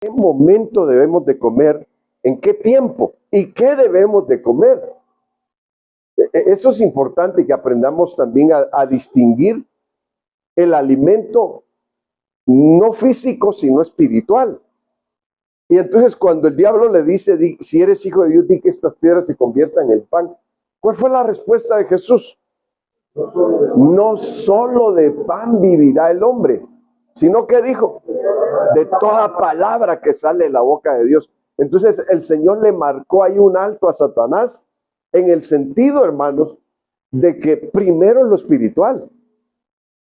qué momento debemos de comer, en qué tiempo y qué debemos de comer. Eso es importante, que aprendamos también a distinguir el alimento no físico, sino espiritual. Y entonces cuando el diablo le dice, si eres hijo de Dios, di que estas piedras se conviertan en pan. ¿Cuál fue la respuesta de Jesús? No solo de pan vivirá el hombre, sino que dijo, de toda palabra que sale de la boca de Dios. Entonces el Señor le marcó ahí un alto a Satanás, en el sentido, hermanos, de que primero lo espiritual.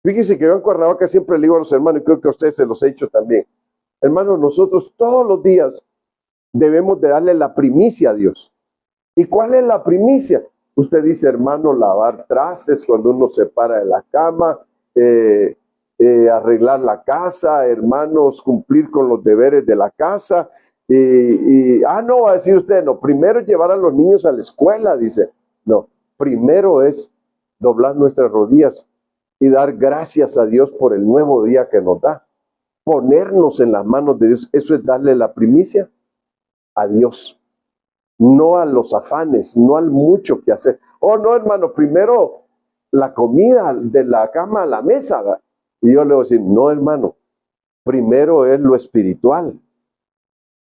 Fíjense que yo en Cuernavaca siempre le digo a los hermanos, y creo que a ustedes se los he dicho también, hermanos, nosotros todos los días debemos de darle la primicia a Dios. ¿Y cuál es la primicia? Usted dice, hermano, lavar trastes cuando uno se para de la cama, arreglar la casa, hermanos, cumplir con los deberes de la casa. No, va a decir usted, no, primero llevar a los niños a la escuela, dice. No, primero es doblar nuestras rodillas y dar gracias a Dios por el nuevo día que nos da. Ponernos en las manos de Dios, eso es darle la primicia a Dios. No a los afanes, no al mucho que hacer. Oh, no, hermano, primero la comida de la cama a la mesa, ¿verdad? Y yo le voy a decir, no, hermano, primero es lo espiritual.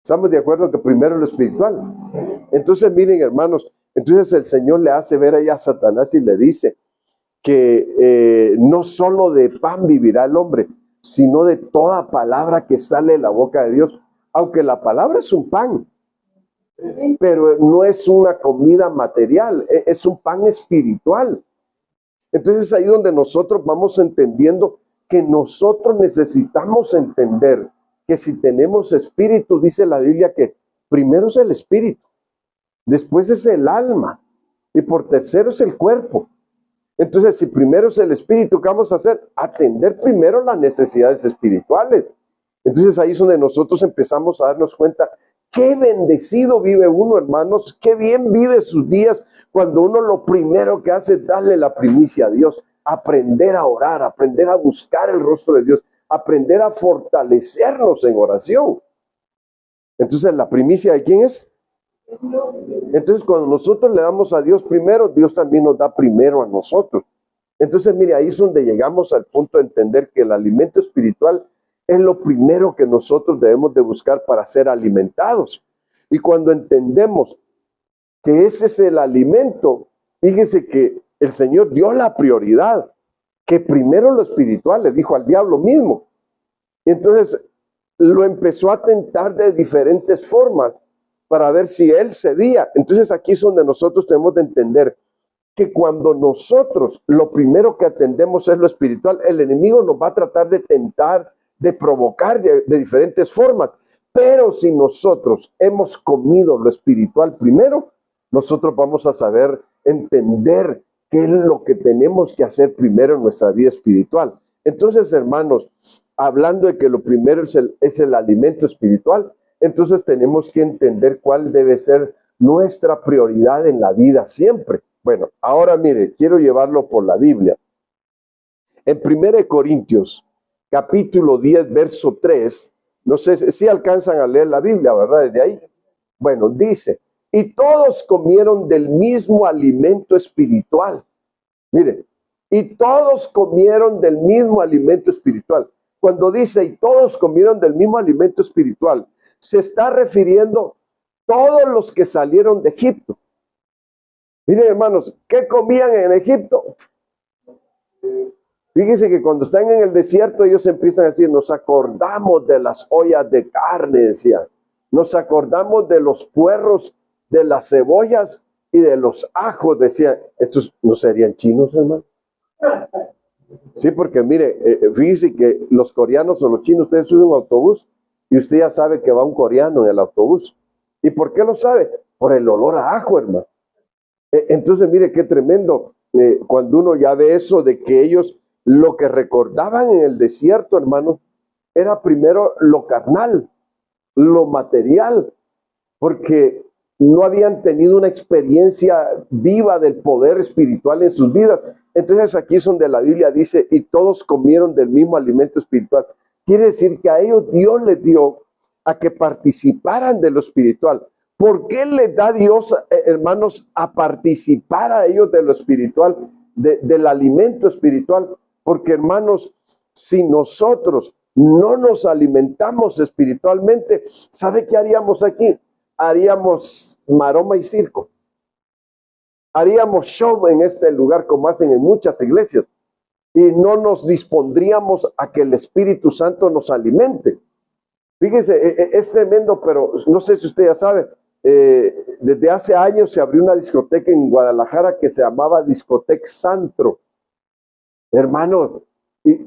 ¿Estamos de acuerdo que primero es lo espiritual? Entonces, miren, hermanos, entonces el Señor le hace ver allá a Satanás y le dice que no solo de pan vivirá el hombre, sino de toda palabra que sale de la boca de Dios. Aunque la palabra es un pan, pero no es una comida material, es un pan espiritual. Entonces ahí donde nosotros vamos entendiendo que nosotros necesitamos entender que si tenemos espíritu, dice la Biblia que primero es el espíritu, después es el alma y por tercero es el cuerpo. Entonces, si primero es el espíritu, ¿qué vamos a hacer? Atender primero las necesidades espirituales. Entonces ahí es donde nosotros empezamos a darnos cuenta, qué bendecido vive uno, hermanos, qué bien vive sus días cuando uno lo primero que hace es darle la primicia a Dios, aprender a orar, aprender a buscar el rostro de Dios, aprender a fortalecernos en oración. Entonces, ¿la primicia de quién es? Entonces, cuando nosotros le damos a Dios primero, Dios también nos da primero a nosotros. Entonces, mire, ahí es donde llegamos al punto de entender que el alimento espiritual es lo primero que nosotros debemos de buscar para ser alimentados. Y cuando entendemos que ese es el alimento, fíjese que el Señor dio la prioridad, que primero lo espiritual, le dijo al diablo mismo. Y entonces lo empezó a tentar de diferentes formas para ver si él cedía. Entonces aquí es donde nosotros tenemos de entender que cuando nosotros lo primero que atendemos es lo espiritual, el enemigo nos va a tratar de tentar, de provocar de diferentes formas. Pero si nosotros hemos comido lo espiritual primero, nosotros vamos a saber entender qué es lo que tenemos que hacer primero en nuestra vida espiritual. Entonces, hermanos, hablando de que lo primero es el alimento espiritual, entonces tenemos que entender cuál debe ser nuestra prioridad en la vida siempre. Bueno, ahora mire, quiero llevarlo por la Biblia. En 1 Corintios, capítulo 10, verso 3, no sé si alcanzan a leer la Biblia, ¿verdad? Desde ahí. Bueno, dice, y todos comieron del mismo alimento espiritual. Mire, y todos comieron del mismo alimento espiritual. Cuando dice, y todos comieron del mismo alimento espiritual, se está refiriendo a todos los que salieron de Egipto. Miren, hermanos, ¿qué comían en Egipto? Fíjense que cuando están en el desierto, ellos empiezan a decir, nos acordamos de las ollas de carne, decían. Nos acordamos de los puerros, de las cebollas y de los ajos, decían. ¿Estos no serían chinos, hermano? Sí, porque mire, fíjense que los coreanos o los chinos, ustedes suben a un autobús y usted ya sabe que va un coreano en el autobús. ¿Y por qué lo sabe? Por el olor a ajo, hermano. Entonces, mire qué tremendo cuando uno ya ve eso de que ellos lo que recordaban en el desierto, hermano, era primero lo carnal, lo material, porque no habían tenido una experiencia viva del poder espiritual en sus vidas. Entonces aquí es donde la Biblia dice, y todos comieron del mismo alimento espiritual. Quiere decir que a ellos Dios les dio a que participaran de lo espiritual. ¿Por qué les da Dios, hermanos, a participar a ellos de lo espiritual, del alimento espiritual? Porque, hermanos, si nosotros no nos alimentamos espiritualmente, ¿sabe qué haríamos aquí? Haríamos maroma y circo. Haríamos show en este lugar como hacen en muchas iglesias y no nos dispondríamos a que el Espíritu Santo nos alimente. Fíjese, es tremendo, pero no sé si usted ya sabe, desde hace años se abrió una discoteca en Guadalajara que se llamaba Discoteca Santro. Hermano,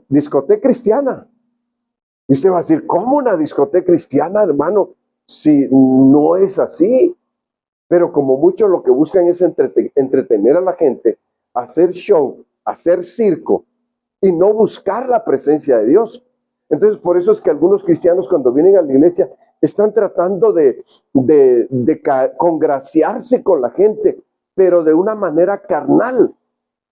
discoteca cristiana. Y usted va a decir, ¿cómo una discoteca cristiana, hermano? Si no es así. Pero como muchos lo que buscan es entretener a la gente, hacer show, hacer circo y no buscar la presencia de Dios. Entonces, por eso es que algunos cristianos cuando vienen a la iglesia están tratando de congraciarse con la gente, pero de una manera carnal,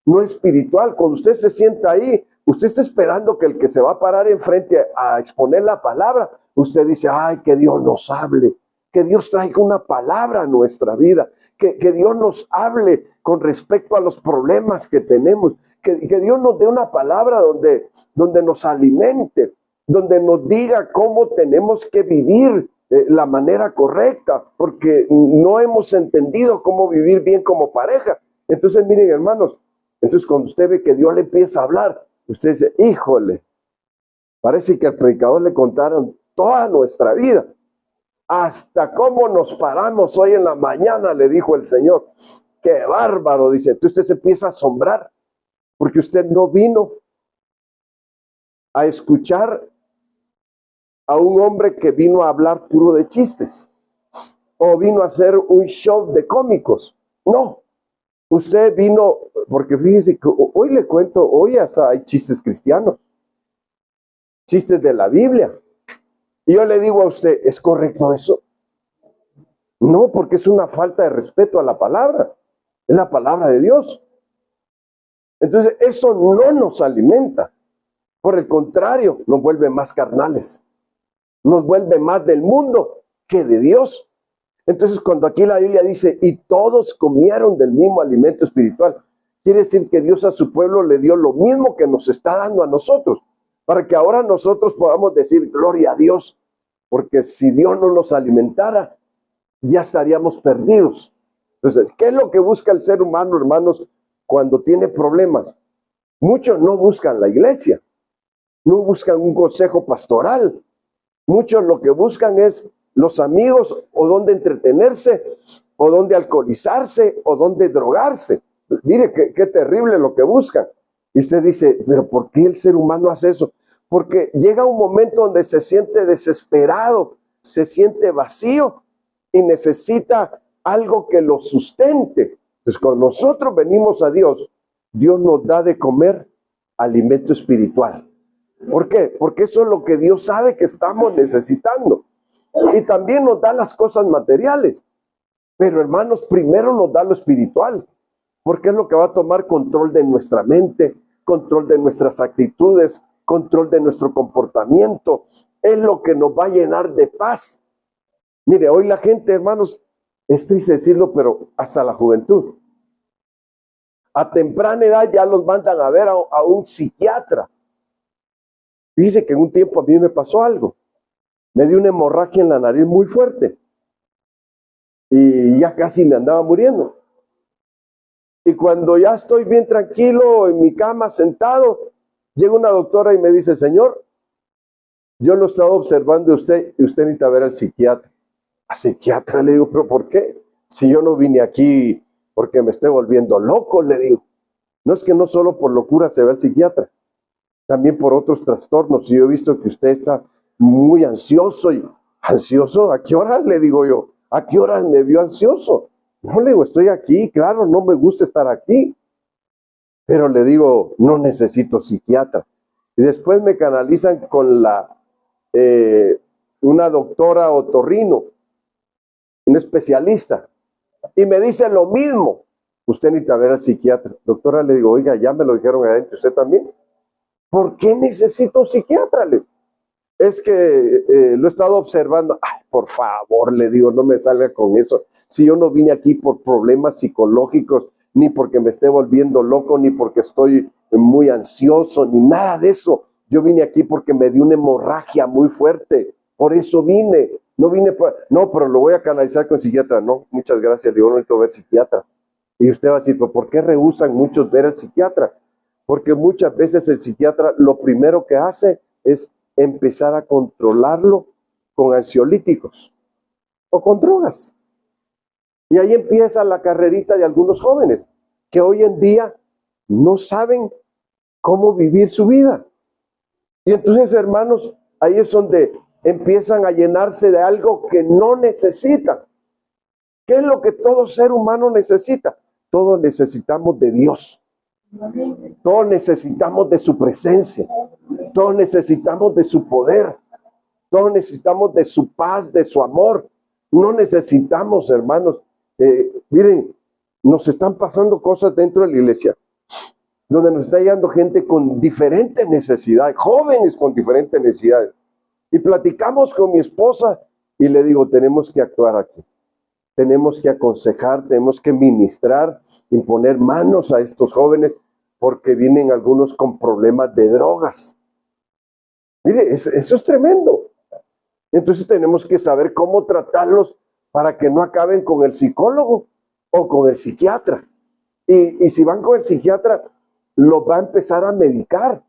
no espiritual. Cuando usted se sienta ahí, usted está esperando que el que se va a parar enfrente a exponer la palabra, usted dice, ay, que Dios nos hable, que Dios traiga una palabra a nuestra vida, que Dios nos hable con respecto a los problemas que tenemos, que Dios nos dé una palabra donde nos alimente, donde nos diga cómo tenemos que vivir la manera correcta, porque no hemos entendido cómo vivir bien como pareja. Entonces, miren, hermanos, entonces cuando usted ve que Dios le empieza a hablar, usted dice, híjole, parece que al predicador le contaron toda nuestra vida. Hasta cómo nos paramos hoy en la mañana, le dijo el Señor. ¡Qué bárbaro! Dice, entonces usted se empieza a asombrar, porque usted no vino a escuchar a un hombre que vino a hablar puro de chistes, o vino a hacer un show de cómicos. No, usted vino, porque fíjese que hoy le cuento, hoy hasta hay chistes cristianos, chistes de la Biblia. Y yo le digo a usted, ¿es correcto eso? No, porque es una falta de respeto a la palabra. Es la palabra de Dios. Entonces, eso no nos alimenta. Por el contrario, nos vuelve más carnales. Nos vuelve más del mundo que de Dios. Entonces, cuando aquí la Biblia dice, y todos comieron del mismo alimento espiritual, quiere decir que Dios a su pueblo le dio lo mismo que nos está dando a nosotros, para que ahora nosotros podamos decir, gloria a Dios, porque si Dios no nos alimentara, ya estaríamos perdidos. Entonces, ¿qué es lo que busca el ser humano, hermanos, cuando tiene problemas? Muchos no buscan la iglesia, no buscan un consejo pastoral. Muchos lo que buscan es los amigos, o dónde entretenerse, o dónde alcoholizarse, o dónde drogarse. Mire qué terrible lo que buscan. Y usted dice, pero ¿por qué el ser humano hace eso? Porque llega un momento donde se siente desesperado, se siente vacío y necesita algo que lo sustente. Entonces, cuando nosotros venimos a Dios, Dios nos da de comer alimento espiritual. ¿Por qué? Porque eso es lo que Dios sabe que estamos necesitando. Y también nos da las cosas materiales. Pero, hermanos, primero nos da lo espiritual, porque es lo que va a tomar control de nuestra mente, control de nuestras actitudes, control de nuestro comportamiento. Es lo que nos va a llenar de paz. Mire, hoy la gente, hermanos, es triste decirlo, pero hasta la juventud, a temprana edad ya los mandan a ver a un psiquiatra. Dice que en un tiempo a mí me pasó algo. Me dio una hemorragia en la nariz muy fuerte. Y ya casi me andaba muriendo. Y cuando ya estoy bien tranquilo en mi cama sentado, llega una doctora y me dice, señor, yo lo he estado observando de usted y usted necesita ver al psiquiatra. ¿A psiquiatra? Le digo, ¿pero por qué? Si yo no vine aquí porque me estoy volviendo loco, le digo. No es que no solo por locura se ve al psiquiatra, también por otros trastornos. Y yo he visto que usted está muy ansioso. Y ¿ansioso? ¿A qué hora? Le digo yo. ¿A qué hora me vio ansioso? No, le digo, estoy aquí, claro, no me gusta estar aquí. Pero le digo, no necesito psiquiatra. Y después me canalizan con una doctora otorrino, un especialista. Y me dice lo mismo. Usted necesita ver al psiquiatra. Doctora, le digo, oiga, ya me lo dijeron adentro, ¿usted también? ¿Por qué necesito un psiquiatra? Le digo, es que lo he estado observando. Ay, por favor, le digo, no me salga con eso. Si yo no vine aquí por problemas psicológicos, ni porque me esté volviendo loco, ni porque estoy muy ansioso, ni nada de eso. Yo vine aquí porque me dio una hemorragia muy fuerte. Por eso vine. No vine no, pero lo voy a canalizar con psiquiatra. No, muchas gracias, le digo, no necesito ver psiquiatra. Y usted va a decir, ¿pero por qué rehúsan muchos ver al psiquiatra? Porque muchas veces el psiquiatra lo primero que hace es empezar a controlarlo con ansiolíticos o con drogas. Y ahí empieza la carrerita de algunos jóvenes que hoy en día no saben cómo vivir su vida. Y entonces, hermanos, ahí es donde empiezan a llenarse de algo que no necesitan. ¿Qué es lo que todo ser humano necesita? Todos necesitamos de Dios. Todos necesitamos de su presencia. Todos necesitamos de su poder. Todos necesitamos de su paz, de su amor. No necesitamos, hermanos. Miren, nos están pasando cosas dentro de la iglesia, donde nos está llegando gente con diferentes necesidades, jóvenes con diferentes necesidades. Y platicamos con mi esposa y le digo, tenemos que actuar aquí. Tenemos que aconsejar, tenemos que ministrar y poner manos a estos jóvenes porque vienen algunos con problemas de drogas. Mire, eso es tremendo. Entonces tenemos que saber cómo tratarlos para que no acaben con el psicólogo o con el psiquiatra. Y si van con el psiquiatra, los va a empezar a medicar.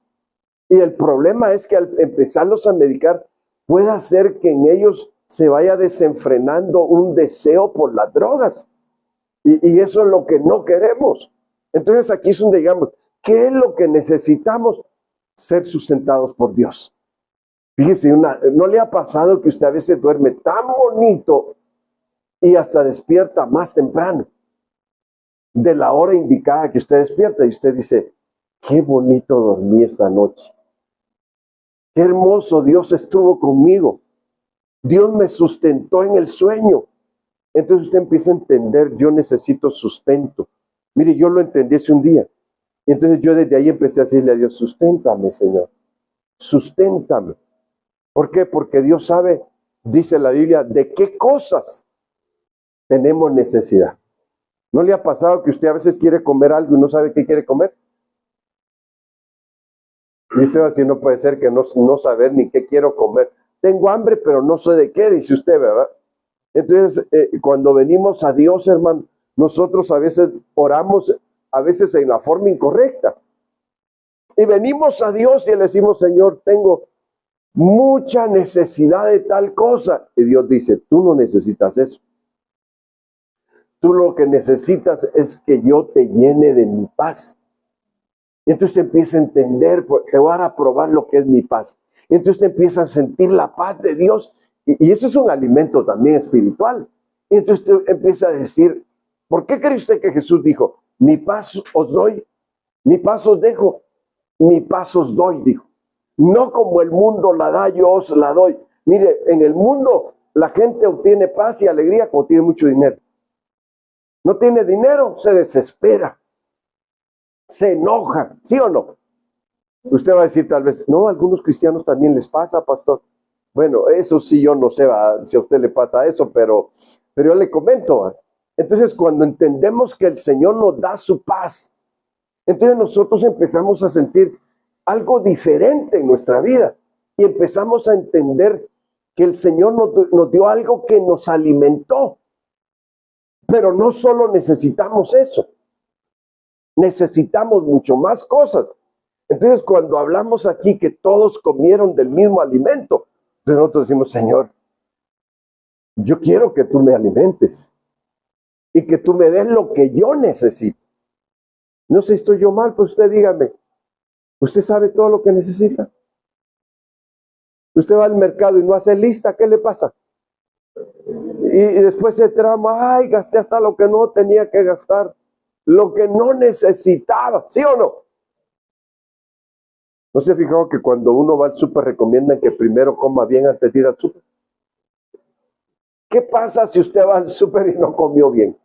Y el problema es que al empezarlos a medicar, puede hacer que en ellos se vaya desenfrenando un deseo por las drogas. Y eso es lo que no queremos. Entonces aquí es donde digamos, ¿qué es lo que necesitamos? Ser sustentados por Dios. Fíjese, ¿no le ha pasado que usted a veces duerme tan bonito y hasta despierta más temprano de la hora indicada que usted despierta? Y usted dice, qué bonito dormí esta noche. Qué hermoso, Dios estuvo conmigo. Dios me sustentó en el sueño. Entonces usted empieza a entender, yo necesito sustento. Mire, yo lo entendí hace un día. Y entonces yo desde ahí empecé a decirle a Dios, susténtame, Señor. Susténtame. ¿Por qué? Porque Dios sabe, dice la Biblia, de qué cosas tenemos necesidad. ¿No le ha pasado que usted a veces quiere comer algo y no sabe qué quiere comer? Y usted va a decir, no puede ser que no saber ni qué quiero comer. Tengo hambre, pero no sé de qué, dice usted, ¿verdad? Entonces, cuando venimos a Dios, hermano, nosotros a veces oramos, a veces en la forma incorrecta. Y venimos a Dios y le decimos, Señor, tengo mucha necesidad de tal cosa. Y Dios dice, tú no necesitas eso. Tú lo que necesitas es que yo te llene de mi paz. Y entonces te empieza a entender, te voy a dar a probar lo que es mi paz. Y entonces te empieza a sentir la paz de Dios. Y eso es un alimento también espiritual. Y entonces te empieza a decir, ¿por qué cree usted que Jesús dijo, mi paz os doy, mi paz os dejo, mi paz os doy, dijo? No como el mundo la da, yo os la doy. Mire, en el mundo la gente obtiene paz y alegría cuando tiene mucho dinero. No tiene dinero, se desespera, se enoja, ¿sí o no? Usted va a decir tal vez, no, a algunos cristianos también les pasa, pastor. Bueno, eso sí, yo no sé si a usted le pasa eso, pero yo le comento. Entonces, cuando entendemos que el Señor nos da su paz, entonces nosotros empezamos a sentir algo diferente en nuestra vida y empezamos a entender que el Señor nos dio algo que nos alimentó. Pero no solo necesitamos eso, necesitamos mucho más cosas. Entonces, cuando hablamos aquí que todos comieron del mismo alimento, entonces nosotros decimos, Señor, yo quiero que tú me alimentes y que tú me des lo que yo necesito. No sé si estoy yo mal, pues usted dígame, ¿usted sabe todo lo que necesita? Usted va al mercado y no hace lista, ¿qué le pasa? Y después se trama, ay, gasté hasta lo que no tenía que gastar, lo que no necesitaba, ¿sí o no? ¿No se ha fijado que cuando uno va al súper recomiendan que primero coma bien antes de ir al súper? ¿Qué pasa si usted va al súper y no comió bien?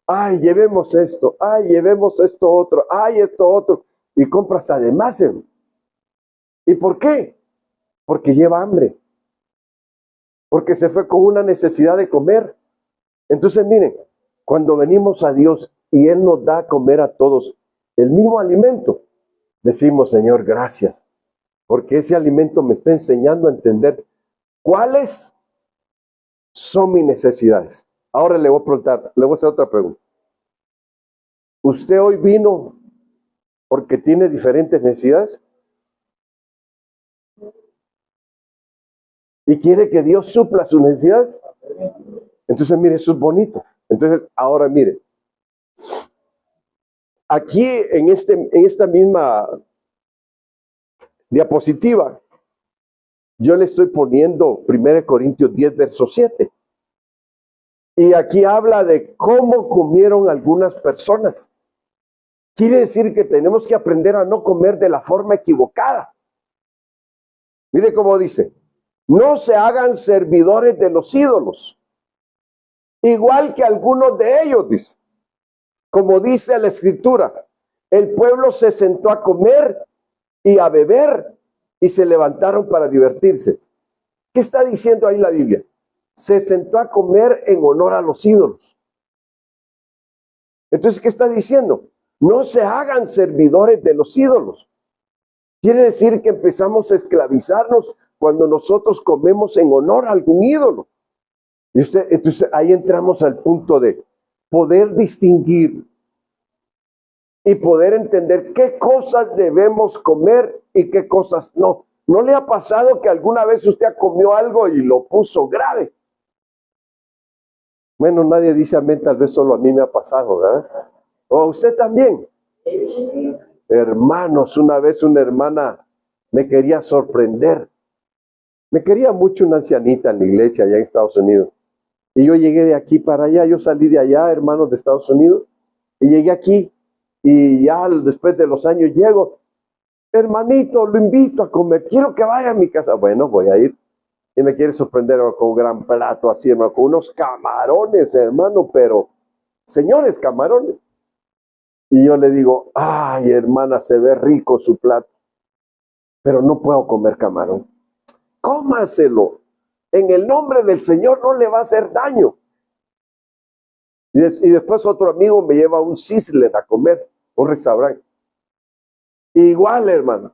Ay, llevemos esto, ay, llevemos esto otro, ay, esto otro, y compra hasta de más. ¿Y por qué? porque lleva hambre, porque se fue con una necesidad de comer. Entonces, miren, cuando venimos a Dios y Él nos da a comer a todos el mismo alimento, decimos, Señor, gracias, porque ese alimento me está enseñando a entender cuáles son mis necesidades. Ahora le voy a preguntar, le voy a hacer otra pregunta. ¿Usted hoy vino porque tiene diferentes necesidades? ¿Y quiere que Dios supla sus necesidades? Entonces, mire, eso es bonito. Entonces, ahora mire, aquí en esta misma diapositiva, yo le estoy poniendo 1 Corintios 10, verso 7. Y aquí habla de cómo comieron algunas personas. Quiere decir que tenemos que aprender a no comer de la forma equivocada. Mire cómo dice, no se hagan servidores de los ídolos, igual que algunos de ellos, dice. Como dice la Escritura, el pueblo se sentó a comer y a beber y se levantaron para divertirse. ¿Qué está diciendo ahí la Biblia? Se sentó a comer en honor a los ídolos. Entonces, ¿qué está diciendo? No se hagan servidores de los ídolos. Quiere decir que empezamos a esclavizarnos cuando nosotros comemos en honor a algún ídolo. Y entonces ahí entramos al punto de poder distinguir y poder entender qué cosas debemos comer y qué cosas no. ¿No le ha pasado que alguna vez usted comió algo y lo puso grave? Bueno, nadie dice amén, tal vez solo a mí me ha pasado, ¿verdad? O a usted también. Hermanos, una vez una hermana me quería sorprender. Me quería mucho una ancianita en la iglesia allá en Estados Unidos. Y yo llegué de aquí para allá, yo salí de allá, hermanos, de Estados Unidos, y llegué aquí. Y ya después de los años llego, hermanito, lo invito a comer, quiero que vaya a mi casa. Bueno, voy a ir. Y me quiere sorprender con un gran plato así, hermano, con unos camarones, hermano, pero, señores, camarones. Y yo le digo, ay, hermana, se ve rico su plato, pero no puedo comer camarón. Cómaselo. En el nombre del Señor no le va a hacer daño. Y después otro amigo me lleva un Sizzler a comer, un restaurante. Igual, hermano,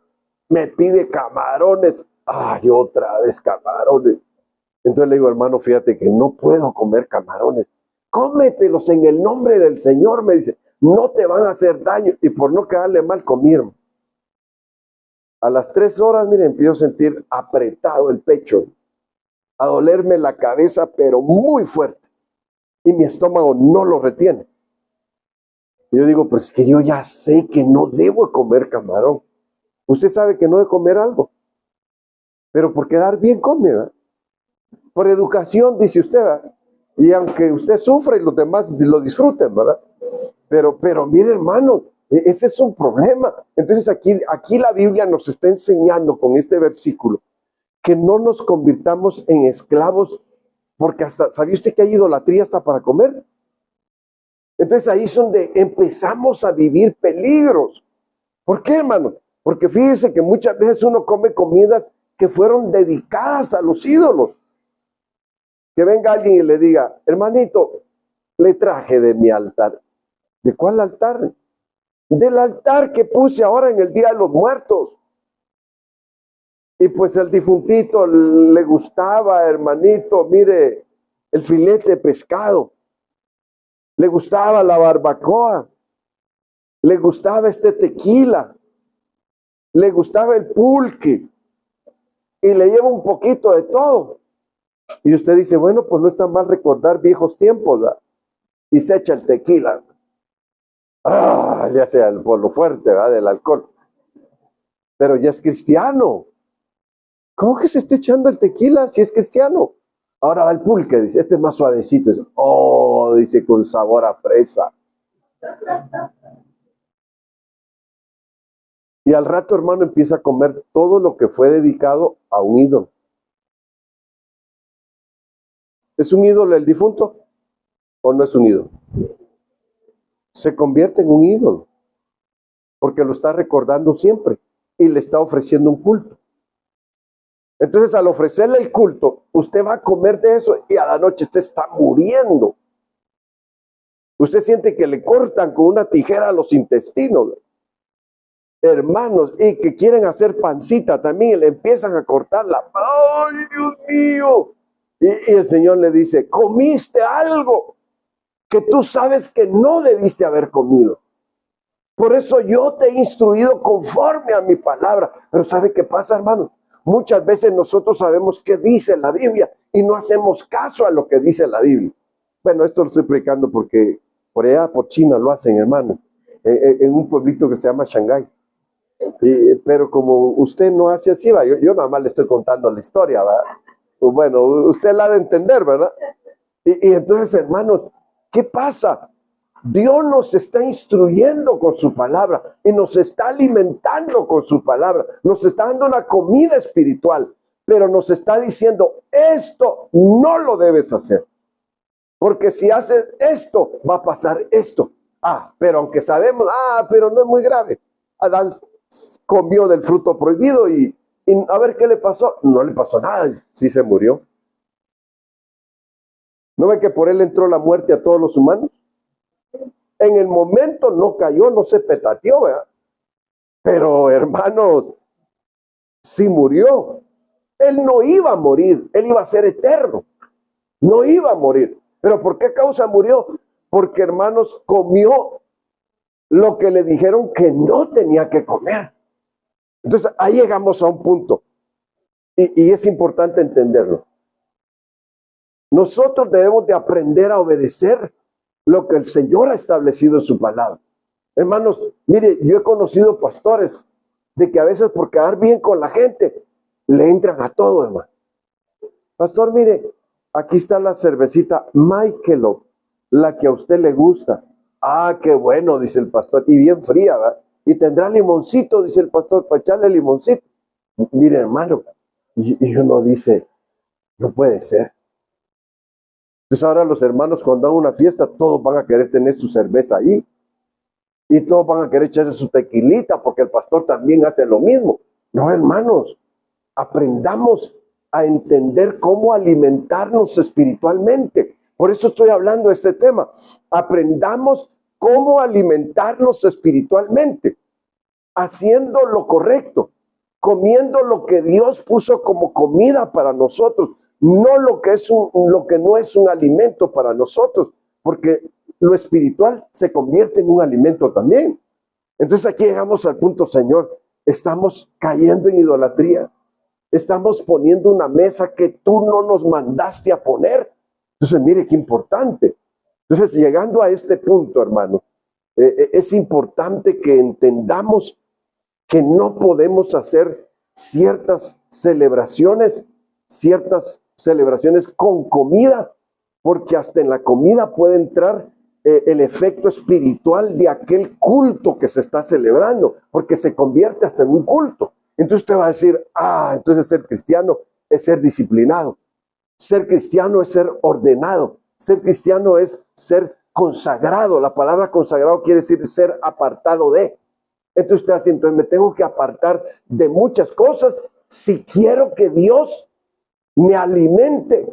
me pide camarones. Ay, otra vez camarones. Entonces le digo, hermano, fíjate que no puedo comer camarones. Cómetelos en el nombre del Señor, me dice. No te van a hacer daño. Y por no quedarle mal, comieron. A las 3 horas, miren, empiezo a sentir apretado el pecho, a dolerme la cabeza, pero muy fuerte. Y mi estómago no lo retiene. Y yo digo, pues es que yo ya sé que no debo comer camarón. Usted sabe que no debe comer algo, pero por quedar bien come, ¿verdad? Por educación, dice usted, ¿verdad? Y aunque usted sufra y los demás lo disfruten, ¿verdad? Pero mire, hermano, ese es un problema. Entonces aquí la Biblia nos está enseñando con este versículo que no nos convirtamos en esclavos, porque hasta, ¿sabía usted que hay idolatría hasta para comer? Entonces ahí es donde empezamos a vivir peligros. ¿Por qué, hermano? Porque fíjese que muchas veces uno come comidas que fueron dedicadas a los ídolos. Que venga alguien y le diga, hermanito, le traje de mi altar. ¿De cuál altar? Del altar que puse ahora en el Día de los Muertos. Y pues el difuntito le gustaba, hermanito, mire, el filete de pescado. Le gustaba la barbacoa. Le gustaba este tequila. Le gustaba el pulque. Y le lleva un poquito de todo. Y usted dice, bueno, pues no está mal recordar viejos tiempos, ¿verdad? Y se echa el tequila. Ya sea por lo fuerte, ¿verdad? Del alcohol. Pero ya es cristiano. ¿Cómo que se está echando el tequila si es cristiano? Ahora va el pulque, dice, este es más suavecito. Dice, con sabor a fresa. Y al rato, hermano, empieza a comer todo lo que fue dedicado a un ídolo. ¿Es un ídolo el difunto o no es un ídolo? Se convierte en un ídolo porque lo está recordando siempre y le está ofreciendo un culto. Entonces, al ofrecerle el culto, usted va a comer de eso y a la noche usted está muriendo. Usted siente que le cortan con una tijera los intestinos, hermanos, y que quieren hacer pancita también, y le empiezan a cortarla. ¡Ay, Dios mío! Y el Señor le dice, comiste algo que tú sabes que no debiste haber comido. Por eso yo te he instruido conforme a mi palabra. Pero ¿sabe qué pasa, hermano? Muchas veces nosotros sabemos qué dice la Biblia y no hacemos caso a lo que dice la Biblia. Bueno, esto lo estoy predicando porque por allá, por China lo hacen, hermano. En un pueblito que se llama Shanghái. Pero como usted no hace así, ¿va? Yo nada más le estoy contando la historia, ¿verdad? Pues bueno, usted la ha de entender, ¿verdad? Y entonces, hermanos, ¿qué pasa? Dios nos está instruyendo con su palabra y nos está alimentando con su palabra. Nos está dando una comida espiritual, pero nos está diciendo, esto no lo debes hacer. Porque si haces esto, va a pasar esto. Pero aunque sabemos, pero no es muy grave. Adán comió del fruto prohibido y a ver qué le pasó. No le pasó nada, sí se murió. ¿No ve que por él entró la muerte a todos los humanos? En el momento no cayó, no se petateó, ¿verdad? Pero hermanos, sí murió. Él no iba a morir, él iba a ser eterno. No iba a morir. ¿Pero por qué causa murió? Porque, hermanos, comió lo que le dijeron que no tenía que comer. Entonces, ahí llegamos a un punto. Y es importante entenderlo. Nosotros debemos de aprender a obedecer lo que el Señor ha establecido en su palabra. Hermanos, mire, yo he conocido pastores de que a veces por quedar bien con la gente, le entran a todo, hermano. Pastor, mire, aquí está la cervecita Michelob, la que a usted le gusta. Qué bueno, dice el pastor, y bien fría, ¿verdad? Y tendrá limoncito, dice el pastor, para echarle limoncito. Mire, hermano, y uno dice, no puede ser. Entonces ahora los hermanos cuando dan una fiesta, todos van a querer tener su cerveza ahí. Y todos van a querer echarse su tequilita, porque el pastor también hace lo mismo. No, hermanos, aprendamos a entender cómo alimentarnos espiritualmente. Por eso estoy hablando de este tema. Aprendamos cómo alimentarnos espiritualmente, haciendo lo correcto, comiendo lo que Dios puso como comida para nosotros, no lo que no es un alimento para nosotros, porque lo espiritual se convierte en un alimento también. Entonces aquí llegamos al punto, Señor, estamos cayendo en idolatría, estamos poniendo una mesa que tú no nos mandaste a poner. Entonces mire qué importante. Entonces llegando a este punto, hermano, es importante que entendamos que no podemos hacer ciertas celebraciones con comida, porque hasta en la comida puede entrar el efecto espiritual de aquel culto que se está celebrando, porque se convierte hasta en un culto. Entonces usted va a decir, entonces ser cristiano es ser disciplinado, ser cristiano es ser ordenado, ser cristiano es ser consagrado. La palabra consagrado quiere decir ser apartado de. Entonces usted dice, entonces me tengo que apartar de muchas cosas si quiero que Dios me alimente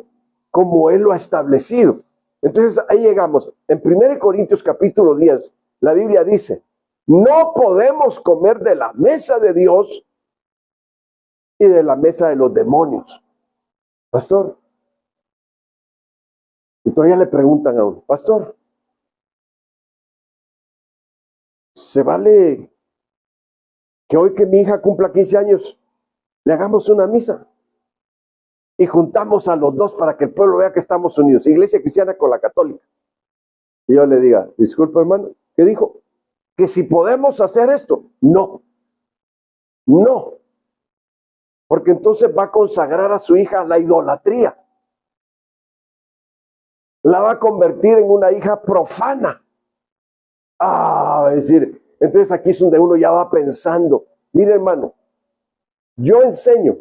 como Él lo ha establecido. Entonces ahí llegamos. En 1 Corintios capítulo 10, la Biblia dice, no podemos comer de la mesa de Dios y de la mesa de los demonios. Pastor, y todavía le preguntan a uno, pastor, ¿se vale que hoy que mi hija cumpla 15 años, le hagamos una misa y juntamos a los dos para que el pueblo vea que estamos unidos, iglesia cristiana con la católica? Y yo le diga, disculpe hermano, ¿qué dijo? Que si podemos hacer esto. No, porque entonces va a consagrar a su hija a la idolatría, la va a convertir en una hija profana. Es decir, entonces aquí es donde uno ya va pensando, mire hermano, yo enseño,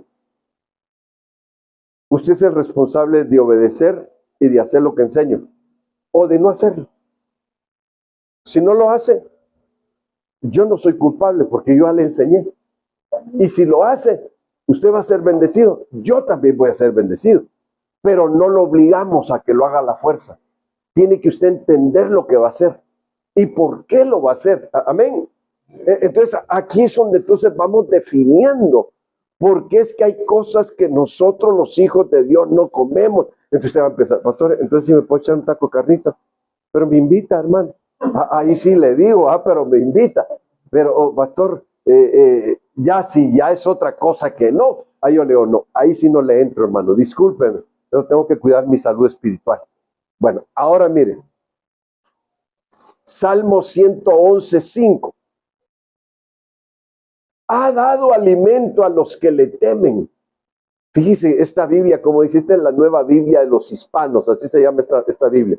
usted es el responsable de obedecer y de hacer lo que enseño, o de no hacerlo. Si no lo hace, yo no soy culpable porque yo ya le enseñé. Y si lo hace, Usted va a ser bendecido, yo también voy a ser bendecido, pero no lo obligamos a que lo haga a la fuerza. Tiene que usted entender lo que va a hacer y por qué lo va a hacer. Amén. Entonces, aquí es donde entonces vamos definiendo por qué es que hay cosas que nosotros los hijos de Dios no comemos. Entonces usted va a empezar, pastor, entonces si me puede echar un taco de carnita, pero me invita, hermano. Ahí sí le digo, pero me invita. Pero, pastor, ya si ya es otra cosa que no, ahí yo le digo, no, ahí sí no le entro, hermano, discúlpeme, pero tengo que cuidar mi salud espiritual. Bueno, ahora mire, Salmo 111:5. Ha dado alimento a los que le temen. Fíjese, esta Biblia, como dice, esta es la nueva Biblia de los hispanos, así se llama esta Biblia.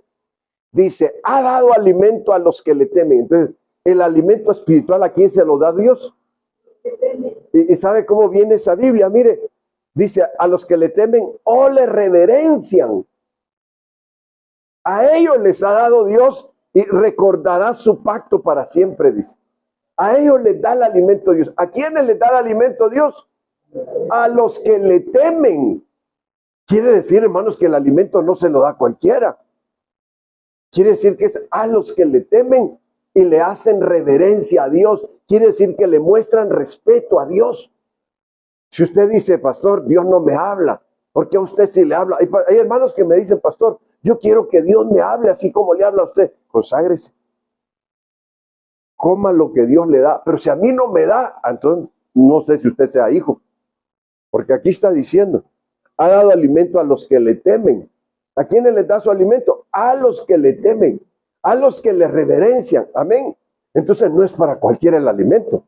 Dice, ha dado alimento a los que le temen. Entonces, el alimento espiritual, ¿a quién se lo da Dios? ¿Y sabe cómo viene esa Biblia? Mire, dice, a los que le temen o le reverencian. A ellos les ha dado Dios y recordará su pacto para siempre, dice. A ellos les da el alimento Dios. ¿A quiénes les da el alimento Dios? A los que le temen. Quiere decir, hermanos, que el alimento no se lo da a cualquiera. Quiere decir que es a los que le temen y le hacen reverencia a Dios. Quiere decir que le muestran respeto a Dios. Si usted dice, pastor, Dios no me habla, ¿por qué a usted sí le habla? Hay hermanos que me dicen, pastor, yo quiero que Dios me hable así como le habla a usted. Conságrese. Coma lo que Dios le da. Pero si a mí no me da, entonces no sé si usted sea hijo. Porque aquí está diciendo, ha dado alimento a los que le temen. ¿A quiénes les da su alimento? A los que le temen, a los que le reverencian. Amén. Entonces no es para cualquiera el alimento.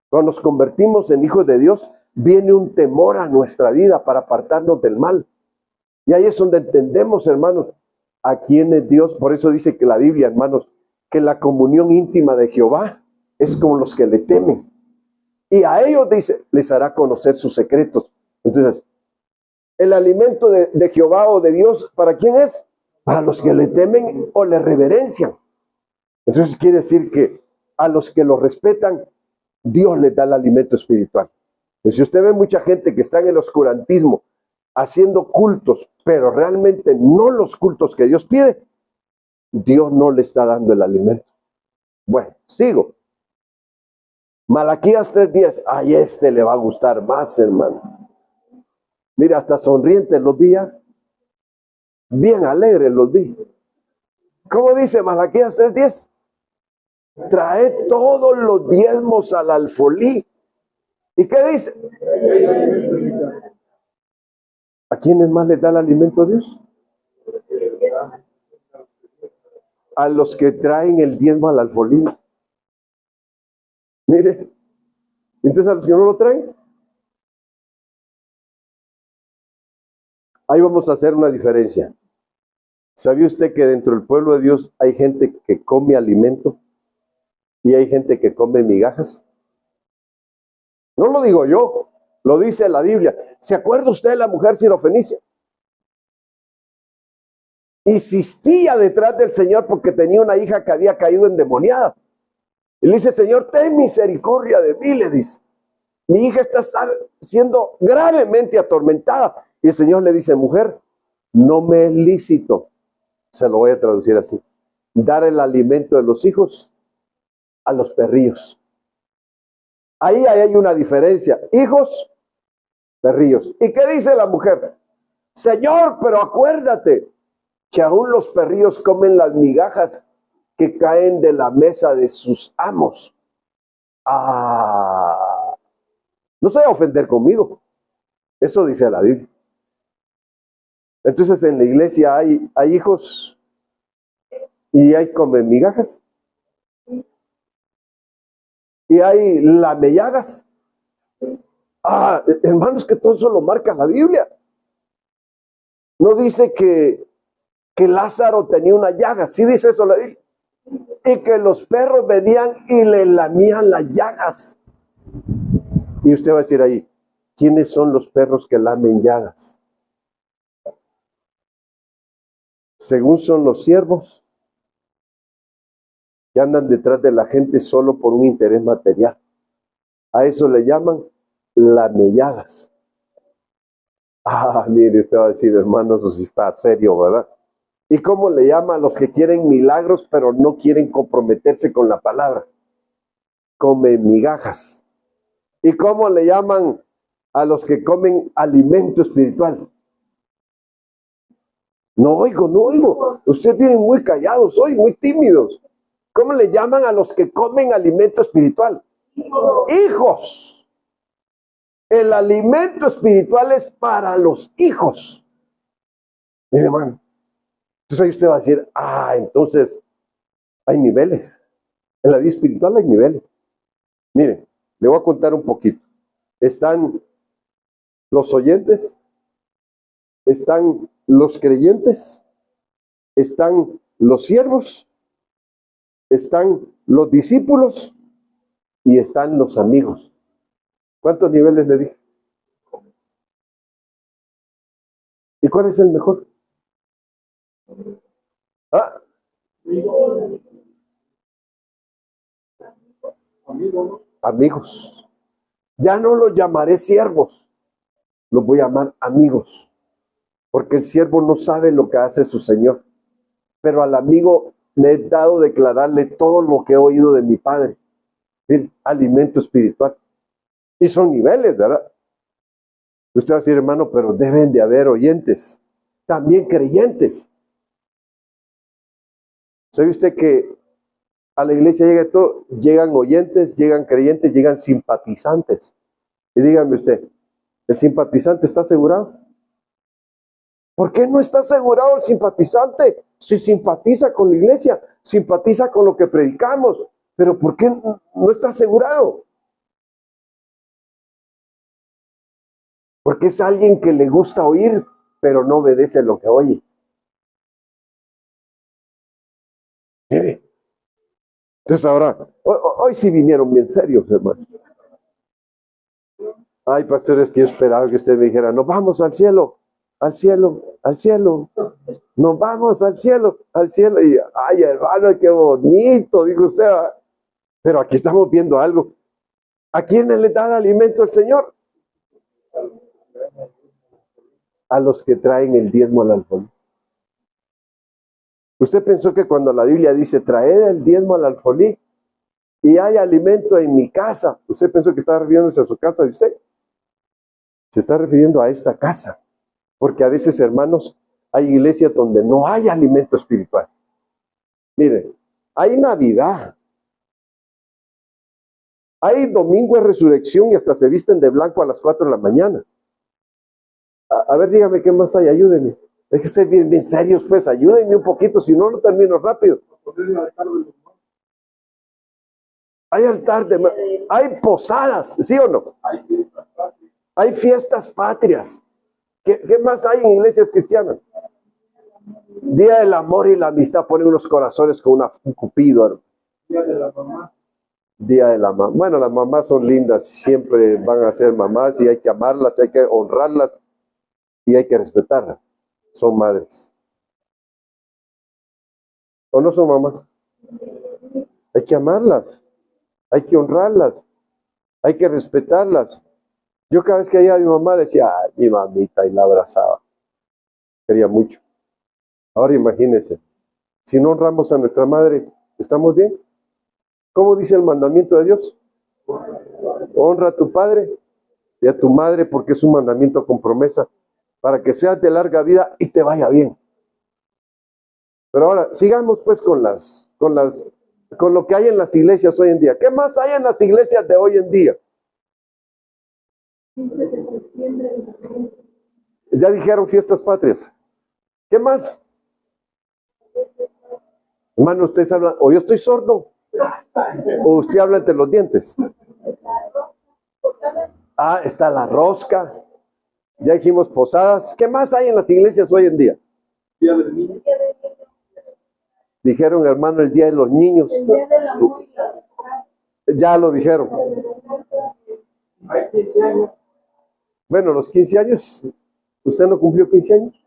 Cuando nos convertimos en hijos de Dios, viene un temor a nuestra vida para apartarnos del mal. Y ahí es donde entendemos, hermanos, a quién es Dios. Por eso dice que la Biblia, hermanos, que la comunión íntima de Jehová es como los que le temen. Y a ellos, dice, les hará conocer sus secretos. Entonces, el alimento de Jehová o de Dios, ¿para quién es? Para los que le temen o le reverencian. Entonces quiere decir que a los que lo respetan, Dios les da el alimento espiritual. Y si usted ve mucha gente que está en el oscurantismo, haciendo cultos, pero realmente no los cultos que Dios pide, Dios no le está dando el alimento. Bueno, sigo. Malaquías 3:10. Ay, este le va a gustar más, hermano. Mira, hasta sonrientes los vi ya. Bien alegres los vi. ¿Cómo dice Malaquías 3:10? Trae todos los diezmos al alfolí. ¿Y qué dice? ¿A quiénes más les da el alimento Dios? A los que traen el diezmo al alfolí. Mire, entonces a los que no lo traen, ahí vamos a hacer una diferencia. ¿Sabía usted que dentro del pueblo de Dios hay gente que come alimento y hay gente que come migajas? No lo digo yo, lo dice la Biblia. ¿Se acuerda usted de la mujer sirofenicia? Insistía detrás del Señor porque tenía una hija que había caído endemoniada. Y le dice, Señor, ten misericordia de mí, le dice. Mi hija está siendo gravemente atormentada. Y el Señor le dice, mujer, no me es lícito, se lo voy a traducir así, dar el alimento de los hijos a los perrillos. Ahí hay una diferencia. Hijos, perrillos. ¿Y qué dice la mujer? Señor, pero acuérdate que aún los perrillos comen las migajas que caen de la mesa de sus amos. No se va a ofender conmigo. Eso dice la Biblia. Entonces en la iglesia hay hijos y hay comen migajas. Y hay lamellagas. Hermanos, que todo eso lo marca la Biblia. No dice que Lázaro tenía una llaga. Sí dice eso la Biblia. Y que los perros venían y le lamían las llagas. Y usted va a decir ahí, ¿quiénes son los perros que lamen llagas? Según son los siervos que andan detrás de la gente solo por un interés material. A eso le llaman lamelladas. Mire, usted va a decir, hermano, eso sí está serio, ¿verdad? ¿Y cómo le llama a los que quieren milagros, pero no quieren comprometerse con la palabra? Comen migajas. ¿Y cómo le llaman a los que comen alimento espiritual? No oigo. Ustedes vienen muy callados hoy, muy tímidos. ¿Cómo le llaman a los que comen alimento espiritual? Hijos. El alimento espiritual es para los hijos. Mire, hermano. Entonces ahí usted va a decir, entonces hay niveles. En la vida espiritual hay niveles. Mire, le voy a contar un poquito. Están los oyentes, están los creyentes, están los siervos, están los discípulos y están los amigos. ¿Cuántos niveles le dije? ¿Y cuál es el mejor? Amigos. Ya no los llamaré siervos, los voy a llamar amigos, porque el siervo no sabe lo que hace su señor, pero al amigo me he dado declararle todo lo que he oído de mi padre, el alimento espiritual. Y son niveles, ¿verdad? Usted va a decir, hermano, pero deben de haber oyentes, también creyentes. ¿Sabe usted que a la iglesia llegan oyentes, llegan creyentes, llegan simpatizantes? Y dígame usted, ¿el simpatizante está asegurado? ¿Por qué no está asegurado el simpatizante? Si simpatiza con la iglesia, simpatiza con lo que predicamos, pero ¿por qué no está asegurado? Porque es alguien que le gusta oír, pero no obedece lo que oye. Mire. Entonces ahora, hoy sí vinieron bien serios, hermano. Ay, pastores, que yo esperaba que usted me dijera, nos vamos al cielo, al cielo, al cielo. Nos vamos al cielo, al cielo. Y, ay, hermano, qué bonito, dijo usted. Pero aquí estamos viendo algo. ¿A quiénes le da el alimento el Señor? A los que traen el diezmo al alfolí. ¿Usted pensó que cuando la Biblia dice, traed el diezmo al alfolí y hay alimento en mi casa, usted pensó que estaba refiriéndose a su casa de usted? Se está refiriendo a esta casa. Porque a veces, hermanos, hay iglesias donde no hay alimento espiritual. Mire, hay Navidad, hay domingo de resurrección y hasta se visten de blanco a las 4 de la mañana. A ver, dígame qué más hay, ayúdenme. Es que estén bien serios, pues, ayúdenme un poquito, si no, no termino rápido. Hay altar hay posadas, ¿sí o no? Hay fiestas patrias. ¿Qué más hay en iglesias cristianas? Día del amor y la amistad, ponen unos corazones con un cupido. ¿No? Día de la mamá. Día de la mamá. Bueno, las mamás son lindas, siempre van a ser mamás y hay que amarlas, hay que honrarlas y hay que respetarlas. Son madres. ¿O no son mamás? Hay que amarlas, hay que honrarlas, hay que respetarlas. Yo cada vez que veía a mi mamá decía, mi mamita, y la abrazaba. Quería mucho. Ahora imagínense, si no honramos a nuestra madre, ¿estamos bien? ¿Cómo dice el mandamiento de Dios? Honra a tu padre y a tu madre porque es un mandamiento con promesa para que seas de larga vida y te vaya bien. Pero ahora, sigamos pues con lo que hay en las iglesias hoy en día. ¿Qué más hay en las iglesias de hoy en día? 15 de septiembre. Ya dijeron fiestas patrias. ¿Qué más? Hermano, ustedes hablan, o yo estoy sordo, o usted habla entre los dientes. Está la rosca. Ya dijimos posadas. ¿Qué más hay en las iglesias hoy en día? Día del niño. Dijeron, hermano, el día de los niños. El día del amor. Ya lo dijeron. Hay 15 años. Bueno, los 15 años, ¿usted no cumplió 15 años?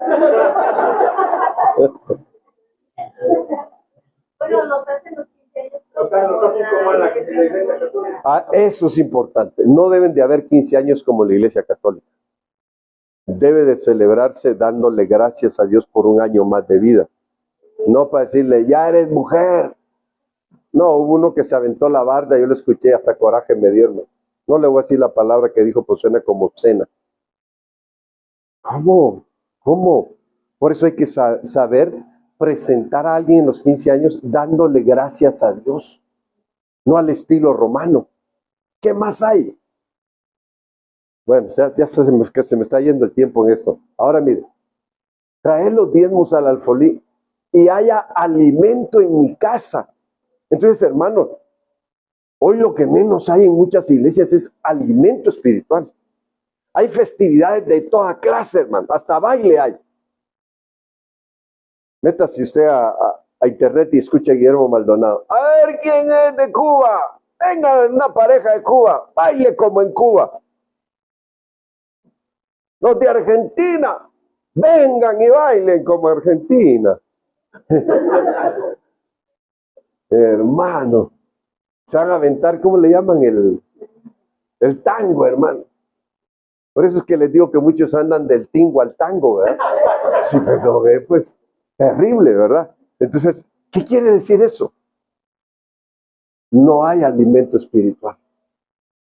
Bueno, los hacen los 15 años. O sea, no son como en la iglesia católica. Ah, eso es importante. No deben de haber 15 años como la iglesia católica. Debe de celebrarse dándole gracias a Dios por un año más de vida. No para decirle, ya eres mujer. No, hubo uno que se aventó la barda, yo lo escuché, hasta coraje me dio, hermano. No le voy a decir la palabra que dijo, pues suena como obscena. ¿Cómo? ¿Cómo? Por eso hay que saber presentar a alguien en los 15 años dándole gracias a Dios, no al estilo romano. ¿Qué más hay? Bueno, ya se me está yendo el tiempo en esto. Ahora mire, traer los diezmos al alfolí y haya alimento en mi casa. Entonces, hermanos, hoy lo que menos hay en muchas iglesias es alimento espiritual. Hay festividades de toda clase, hermano, hasta baile hay. Métase usted a internet y escuche a Guillermo Maldonado. A ver quién es de Cuba. Venga, una pareja de Cuba, baile como en Cuba. Los de Argentina, vengan y bailen como Argentina. Hermano, se van a aventar, ¿cómo le llaman? El tango, hermano. Por eso es que les digo que muchos andan del tingo al tango, ¿verdad? Sí, pero pues terrible, ¿verdad? Entonces, ¿qué quiere decir eso? No hay alimento espiritual.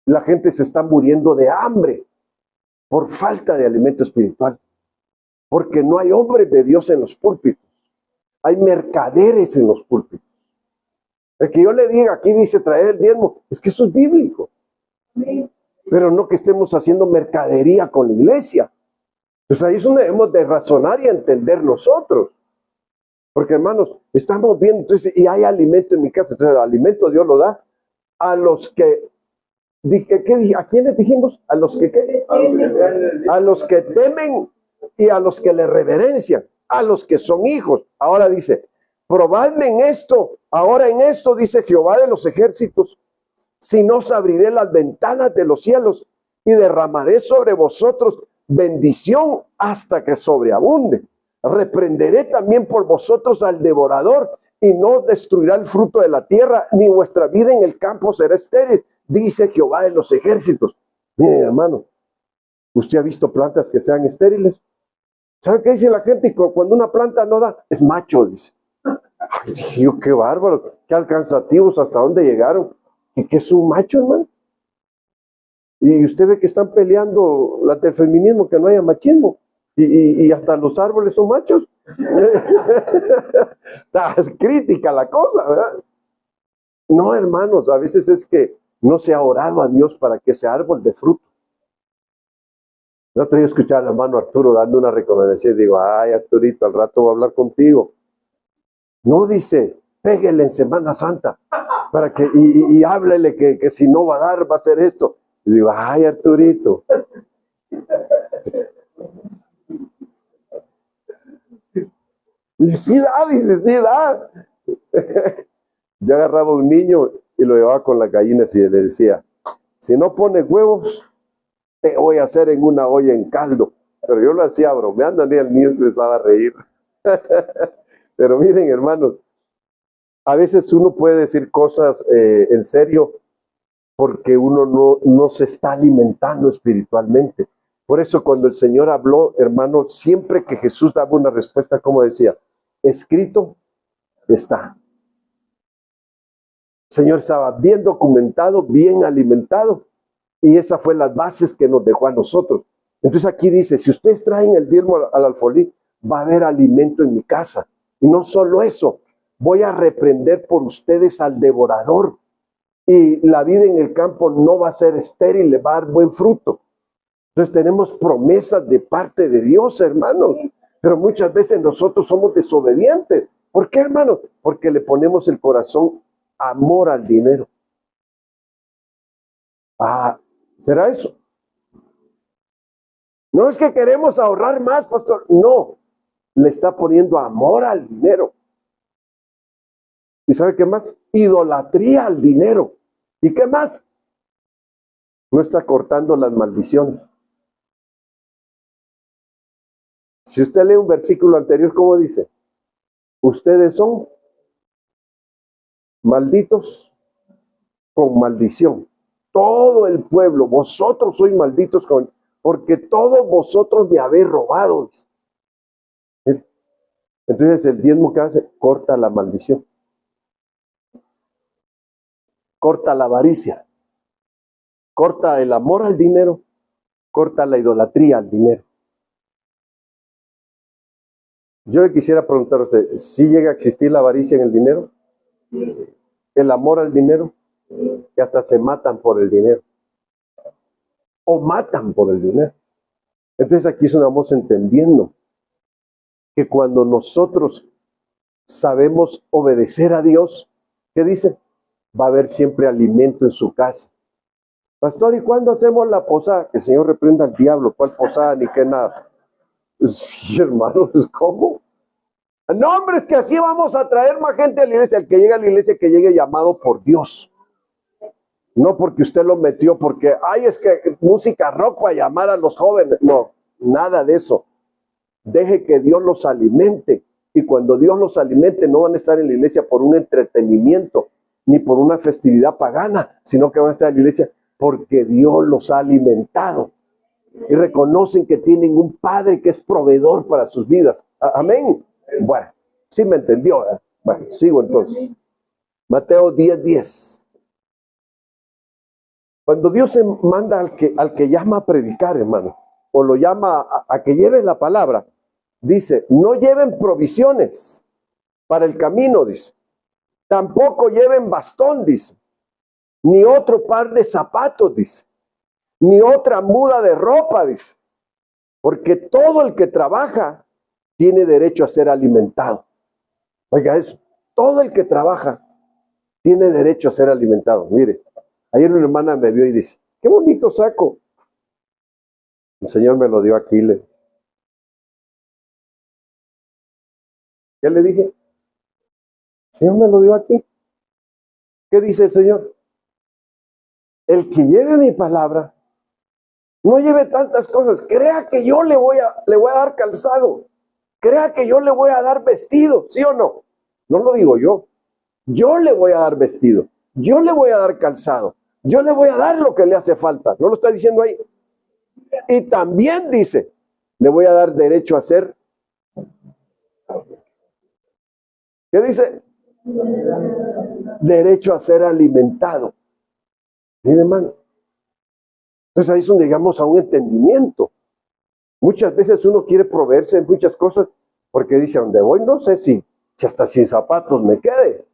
La gente se está muriendo de hambre por falta de alimento espiritual. Porque no hay hombres de Dios en los púlpitos. Hay mercaderes en los púlpitos. El que yo le diga, aquí dice traer el diezmo, es que eso es bíblico. Pero no que estemos haciendo mercadería con la iglesia. Entonces ahí es donde debemos de razonar y entender nosotros. Porque hermanos, estamos viendo, entonces, y hay alimento en mi casa. Entonces el alimento Dios lo da a los que, ¿a quiénes dijimos? A los que, ¿qué? A los que temen y a los que le reverencian, a los que son hijos. Ahora dice, probadme en esto, ahora en esto dice Jehová de los ejércitos, si no os abriré las ventanas de los cielos y derramaré sobre vosotros bendición hasta que sobreabunde. Reprenderé también por vosotros al devorador y no destruirá el fruto de la tierra, ni vuestra vida en el campo será estéril, dice Jehová de los ejércitos. Miren, hermano, ¿usted ha visto plantas que sean estériles? ¿Sabe qué dice la gente? Cuando una planta no da, es macho, dice. Ay, Dios, qué bárbaro, qué alcanzativos, hasta dónde llegaron. ¿Y qué es un macho, hermano? Y usted ve que están peleando las del feminismo, que no haya machismo. Y hasta los árboles son machos. Está crítica la cosa, ¿verdad? No, hermanos, a veces es que no se ha orado a Dios para que ese árbol dé fruto. El otro día escuchaba al hermano Arturo dando una recomendación y digo, ay, Arturito, al rato voy a hablar contigo. No dice, pégale en Semana Santa para que, y háblele que si no va a dar, va a hacer esto. Y digo, ay, Arturito. Y sí da, dice, sí da. Yo agarraba un niño y lo llevaba con las gallinas y le decía, si no pones huevos, te voy a hacer en una olla en caldo. Pero yo lo hacía bromeando, ni el niño se empezaba a reír. Pero miren, hermanos, a veces uno puede decir cosas en serio porque uno no se está alimentando espiritualmente. Por eso cuando el Señor habló, hermano, siempre que Jesús daba una respuesta, como decía, escrito está. El Señor estaba bien documentado, bien alimentado, y esa fue las bases que nos dejó a nosotros. Entonces aquí dice, si ustedes traen el diezmo al alfolí, va a haber alimento en mi casa. Y no solo eso, voy a reprender por ustedes al devorador. Y la vida en el campo no va a ser estéril, le va a dar buen fruto. Entonces tenemos promesas de parte de Dios, hermanos. Pero muchas veces nosotros somos desobedientes. ¿Por qué, hermanos? Porque le ponemos el corazón amor al dinero. Ah, ¿será eso? No es que queremos ahorrar más, pastor. No, le está poniendo amor al dinero. ¿Y sabe qué más? Idolatría al dinero. ¿Y qué más? No está cortando las maldiciones. Si usted lee un versículo anterior, ¿cómo dice? Ustedes son malditos con maldición. Todo el pueblo, vosotros sois malditos porque todos vosotros me habéis robado. Entonces el diezmo que hace, corta la maldición, corta la avaricia, corta el amor al dinero, corta la idolatría al dinero. Yo le quisiera preguntar a usted, ¿sí llega a existir la avaricia en el dinero? El amor al dinero, que hasta se matan por el dinero. O matan por el dinero. Entonces aquí estamos entendiendo que cuando nosotros sabemos obedecer a Dios, ¿qué dice? Va a haber siempre alimento en su casa. Pastor, ¿y cuándo hacemos la posada? Que el Señor reprenda al diablo, ¿cuál posada ni qué nada? Sí, hermanos, ¿cómo? No, hombre, es que así vamos a traer más gente a la iglesia. El que llegue a la iglesia, que llegue llamado por Dios. No porque usted lo metió, porque, ay, es que música rock para llamar a los jóvenes. No, nada de eso. Deje que Dios los alimente. Y cuando Dios los alimente, no van a estar en la iglesia por un entretenimiento, ni por una festividad pagana, sino que van a estar en la iglesia porque Dios los ha alimentado. Y reconocen que tienen un Padre que es proveedor para sus vidas. Amén. Bueno, sí me entendió, ¿eh? Bueno, sigo entonces. Mateo 10:10. Cuando Dios se manda al que llama a predicar, hermano, o lo llama a que lleve la palabra, dice, no lleven provisiones para el camino, dice. Tampoco lleven bastón, dice. Ni otro par de zapatos, dice. Ni otra muda de ropa, dice. Porque todo el que trabaja tiene derecho a ser alimentado. Oiga eso, todo el que trabaja tiene derecho a ser alimentado. Mire, ayer una hermana me vio y dice, qué bonito saco. El Señor me lo dio aquí. ¿Qué le dije? El Señor me lo dio aquí. ¿Qué dice el Señor? El que lleve mi palabra, no lleve tantas cosas. Crea que yo le voy a dar calzado. Crea que yo le voy a dar vestido, ¿sí o no? No lo digo yo. Yo le voy a dar vestido. Yo le voy a dar calzado. Yo le voy a dar lo que le hace falta. ¿No lo está diciendo ahí? Y también dice, le voy a dar derecho a ser. ¿Qué dice? Derecho a ser alimentado. Mire, hermano. Entonces ahí es donde llegamos a un entendimiento. Muchas veces uno quiere proveerse en muchas cosas porque dice, a donde voy no sé si hasta sin zapatos me quede.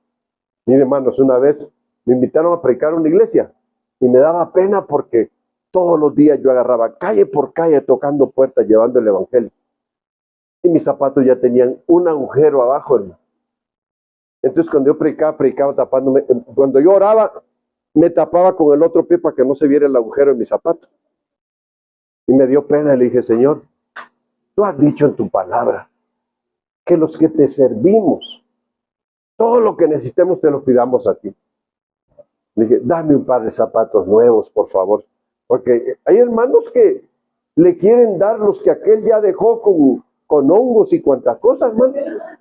Mire, hermanos, una vez me invitaron a predicar en una iglesia y me daba pena porque todos los días yo agarraba calle por calle tocando puertas llevando el evangelio. Y mis zapatos ya tenían un agujero abajo, hermano. Entonces cuando yo predicaba tapándome. Cuando yo oraba, me tapaba con el otro pie para que no se viera el agujero en mi zapato. Y me dio pena y le dije, Señor, tú has dicho en tu palabra que los que te servimos, todo lo que necesitemos te lo pidamos a ti. Le dije, dame un par de zapatos nuevos, por favor. Porque hay hermanos que le quieren dar los que aquel ya dejó con hongos y cuantas cosas, hermano.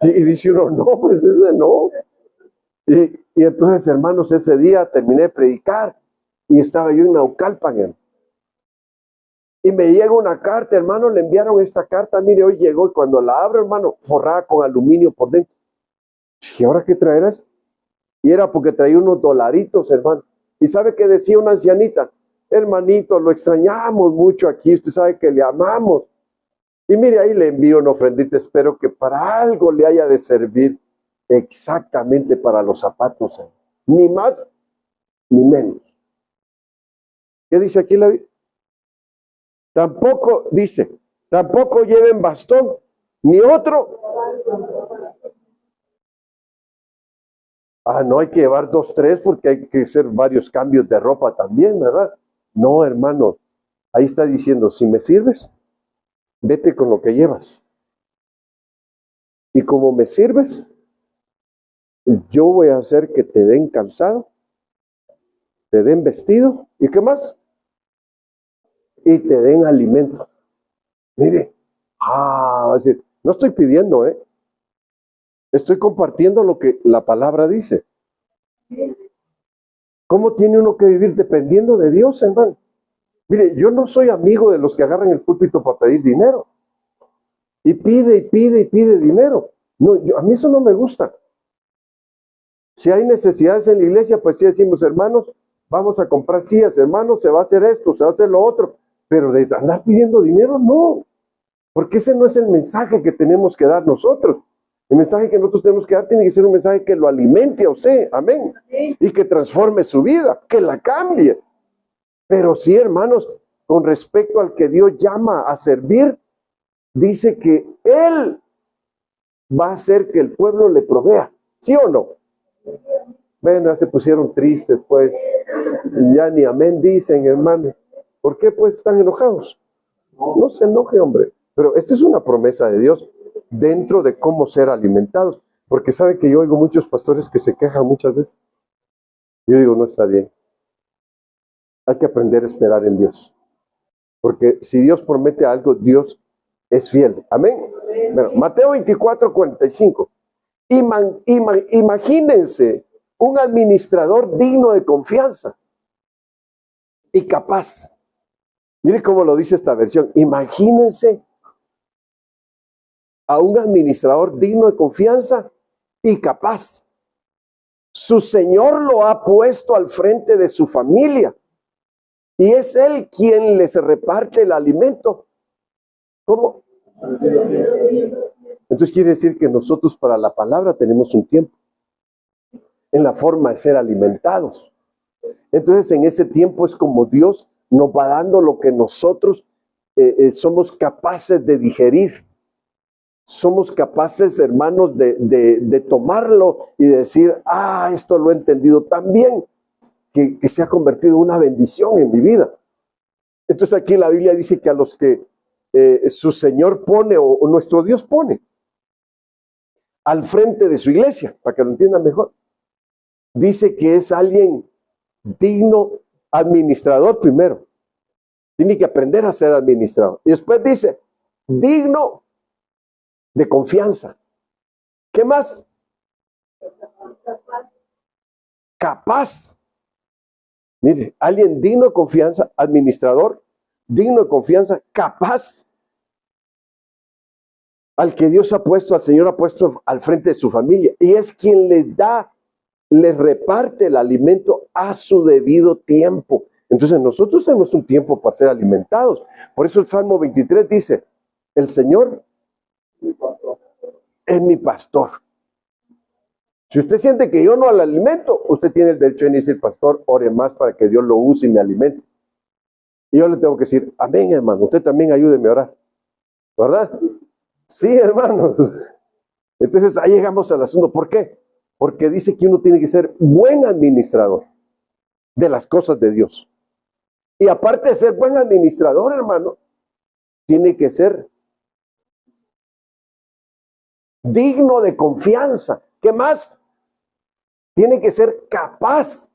Y dice uno, no, pues ese no. Y entonces, hermanos, ese día terminé de predicar y estaba yo en Naucalpan, hermano. Y me llega una carta, hermano, le enviaron esta carta, mire, hoy llegó, y cuando la abro, hermano, forrada con aluminio por dentro. ¿Y ahora qué traerás? Y era porque traía unos dolaritos, hermano. ¿Y sabe qué decía una ancianita? Hermanito, lo extrañamos mucho aquí, usted sabe que le amamos. Y mire, ahí le envío una ofrendita, espero que para algo le haya de servir, exactamente para los zapatos, ni más ni menos. ¿Qué dice aquí la Biblia? Tampoco, dice, tampoco lleven bastón, ni otro. No hay que llevar 2, 3 porque hay que hacer varios cambios de ropa también, ¿verdad? No, hermano, ahí está diciendo, si me sirves, vete con lo que llevas. Y como me sirves, yo voy a hacer que te den calzado, te den vestido, ¿y qué más? Y te den alimento. Mire, va a decir, no estoy pidiendo, estoy compartiendo lo que la palabra dice. ¿Cómo tiene uno que vivir dependiendo de Dios, hermano? Mire, yo no soy amigo de los que agarran el púlpito para pedir dinero. Y pide, y pide, y pide dinero. No, a mí eso no me gusta. Si hay necesidades en la iglesia, pues sí decimos, hermanos, vamos a comprar sillas, hermanos, se va a hacer esto, se va a hacer lo otro. Pero de andar pidiendo dinero, no. Porque ese no es el mensaje que tenemos que dar nosotros. El mensaje que nosotros tenemos que dar tiene que ser un mensaje que lo alimente a usted, amén. Y que transforme su vida, que la cambie. Pero sí, hermanos, con respecto al que Dios llama a servir, dice que Él va a hacer que el pueblo le provea. ¿Sí o no? Ven, ya se pusieron tristes, pues. Ya ni amén dicen, hermano. ¿Por qué, pues, están enojados? No se enoje, hombre. Pero esta es una promesa de Dios dentro de cómo ser alimentados. Porque sabe que yo oigo muchos pastores que se quejan muchas veces. Yo digo, no está bien. Hay que aprender a esperar en Dios. Porque si Dios promete algo, Dios es fiel. Amén. Bueno, Mateo 24, 45. Imagínense un administrador digno de confianza y capaz. Mire cómo lo dice esta versión. Imagínense a un administrador digno de confianza y capaz. Su Señor lo ha puesto al frente de su familia y es Él quien les reparte el alimento. ¿Cómo? Entonces quiere decir que nosotros para la palabra tenemos un tiempo en la forma de ser alimentados. Entonces en ese tiempo es como Dios nos va dando lo que nosotros somos capaces de digerir. Somos capaces, hermanos, de tomarlo y decir, esto lo he entendido tan bien, que se ha convertido en una bendición en mi vida. Entonces aquí la Biblia dice que a los que su Señor pone, o nuestro Dios pone, al frente de su iglesia, para que lo entiendan mejor, dice que es alguien digno, administrador primero. Tiene que aprender a ser administrador. Y después dice, digno de confianza. ¿Qué más? Capaz. Mire, alguien digno de confianza, administrador, digno de confianza, capaz. Al que Dios ha puesto, al Señor ha puesto al frente de su familia. Y es quien les da, les reparte el alimento a su debido tiempo. Entonces nosotros tenemos un tiempo para ser alimentados. Por eso el Salmo 23 dice, el Señor es mi pastor. Si usted siente que yo no le alimento, usted tiene el derecho de decir, pastor, ore más para que Dios lo use y me alimente. Y yo le tengo que decir, amén, hermano, usted también ayúdeme a orar. ¿Verdad? Sí, hermanos. Entonces ahí llegamos al asunto. ¿Por qué? Porque dice que uno tiene que ser buen administrador de las cosas de Dios. Y aparte de ser buen administrador, hermano, tiene que ser digno de confianza. ¿Qué más? Tiene que ser capaz.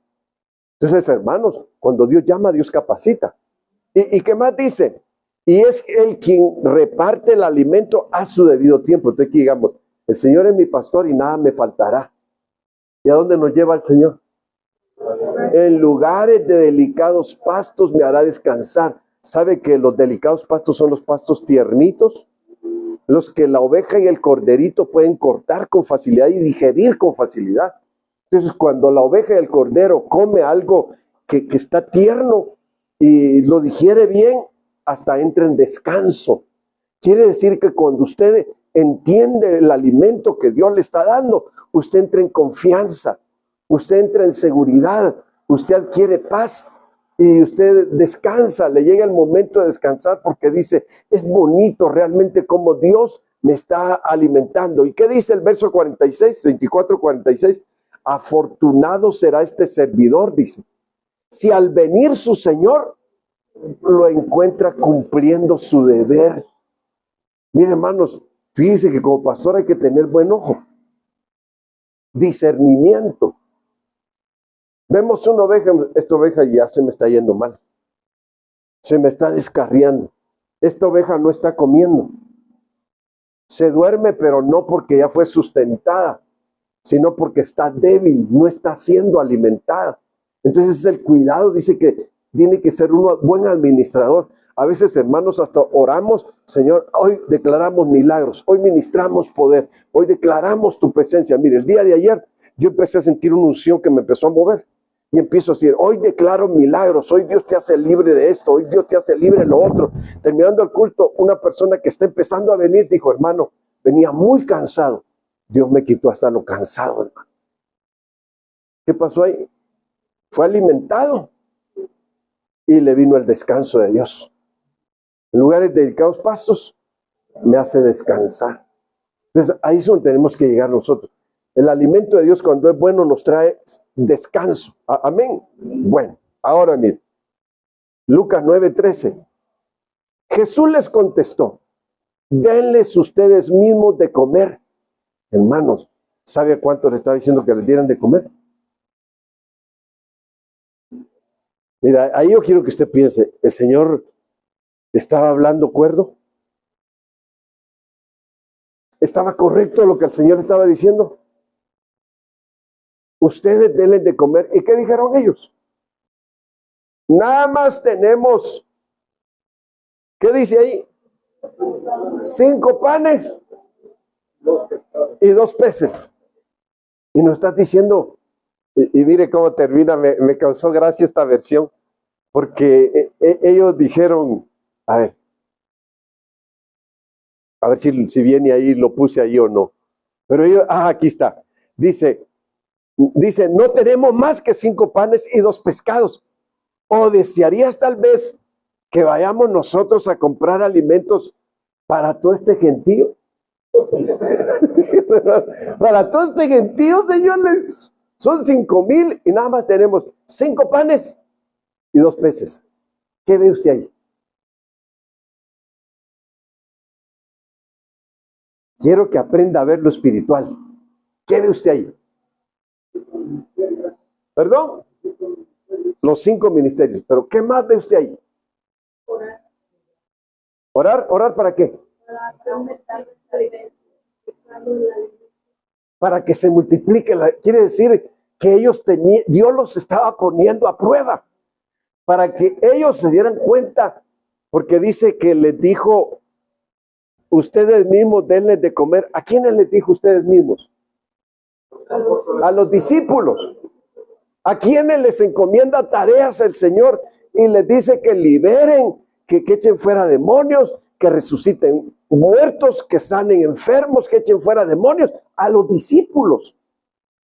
Entonces, hermanos, cuando Dios llama, Dios capacita. ¿Y qué más dice? Y es Él quien reparte el alimento a su debido tiempo. Entonces aquí digamos, el Señor es mi pastor y nada me faltará. ¿Y a dónde nos lleva el Señor? En lugares de delicados pastos me hará descansar. ¿Sabe que los delicados pastos son los pastos tiernitos? Los que la oveja y el corderito pueden cortar con facilidad y digerir con facilidad. Entonces, cuando la oveja y el cordero come algo que está tierno y lo digiere bien, hasta entra en descanso. Quiere decir que cuando usted entiende el alimento que Dios le está dando, usted entra en confianza, usted entra en seguridad, usted adquiere paz y usted descansa, le llega el momento de descansar porque dice, es bonito realmente cómo Dios me está alimentando. ¿Y qué dice el verso 46, 24, 46? Afortunado será este servidor, dice, si al venir su Señor lo encuentra cumpliendo su deber. Miren, hermanos, fíjense que como pastor hay que tener buen ojo, discernimiento. Vemos una oveja, esta oveja ya se me está yendo mal, se me está descarriando, esta oveja no está comiendo, se duerme pero no porque ya fue sustentada, sino porque está débil, no está siendo alimentada. Entonces es el cuidado, dice que tiene que ser uno buen administrador. A veces, hermanos, hasta oramos, Señor, hoy declaramos milagros, hoy ministramos poder, hoy declaramos tu presencia. Mire, el día de ayer yo empecé a sentir una unción que me empezó a mover. Y empiezo a decir, hoy declaro milagros, hoy Dios te hace libre de esto, hoy Dios te hace libre de lo otro. Terminando el culto, una persona que está empezando a venir dijo, hermano, venía muy cansado. Dios me quitó hasta lo cansado, hermano. ¿Qué pasó ahí? Fue alimentado y le vino el descanso de Dios. En lugares de delicados pastos, me hace descansar. Entonces, ahí es donde tenemos que llegar nosotros. El alimento de Dios cuando es bueno nos trae descanso. Amén. Bueno, ahora miren. Lucas 9:13. Jesús les contestó, denles ustedes mismos de comer. Hermanos, ¿sabe a cuánto le estaba diciendo que les dieran de comer? Mira, ahí yo quiero que usted piense, ¿el Señor estaba hablando cuerdo? ¿Estaba correcto lo que el Señor estaba diciendo? Ustedes denle de comer. ¿Y qué dijeron ellos? Nada más tenemos, ¿qué dice ahí? 5 panes y 2 peces. Y nos está diciendo, y mire cómo termina, me causó gracia esta versión, porque ellos dijeron, a ver si viene ahí, lo puse ahí o no. Pero ellos, aquí está, dice, no tenemos más que 5 panes y 2 pescados. ¿O desearías tal vez que vayamos nosotros a comprar alimentos para todo este gentío? Para todo este gentío, señores, son 5,000 y nada más tenemos 5 panes y 2 peces. ¿Qué ve usted ahí? Quiero que aprenda a ver lo espiritual. ¿Qué ve usted ahí? ¿Perdón? Los 5 ministerios. ¿Pero qué más ve usted ahí? ¿Orar para qué? Para que se multiplique. Quiere decir que Dios los estaba poniendo a prueba. Para que ellos se dieran cuenta. Porque dice que les dijo, ustedes mismos denles de comer. ¿A quiénes les dijo ustedes mismos? A los discípulos. ¿A quienes les encomienda tareas el Señor y les dice que liberen, que echen fuera demonios, que resuciten muertos, que sanen enfermos, que echen fuera demonios? A los discípulos.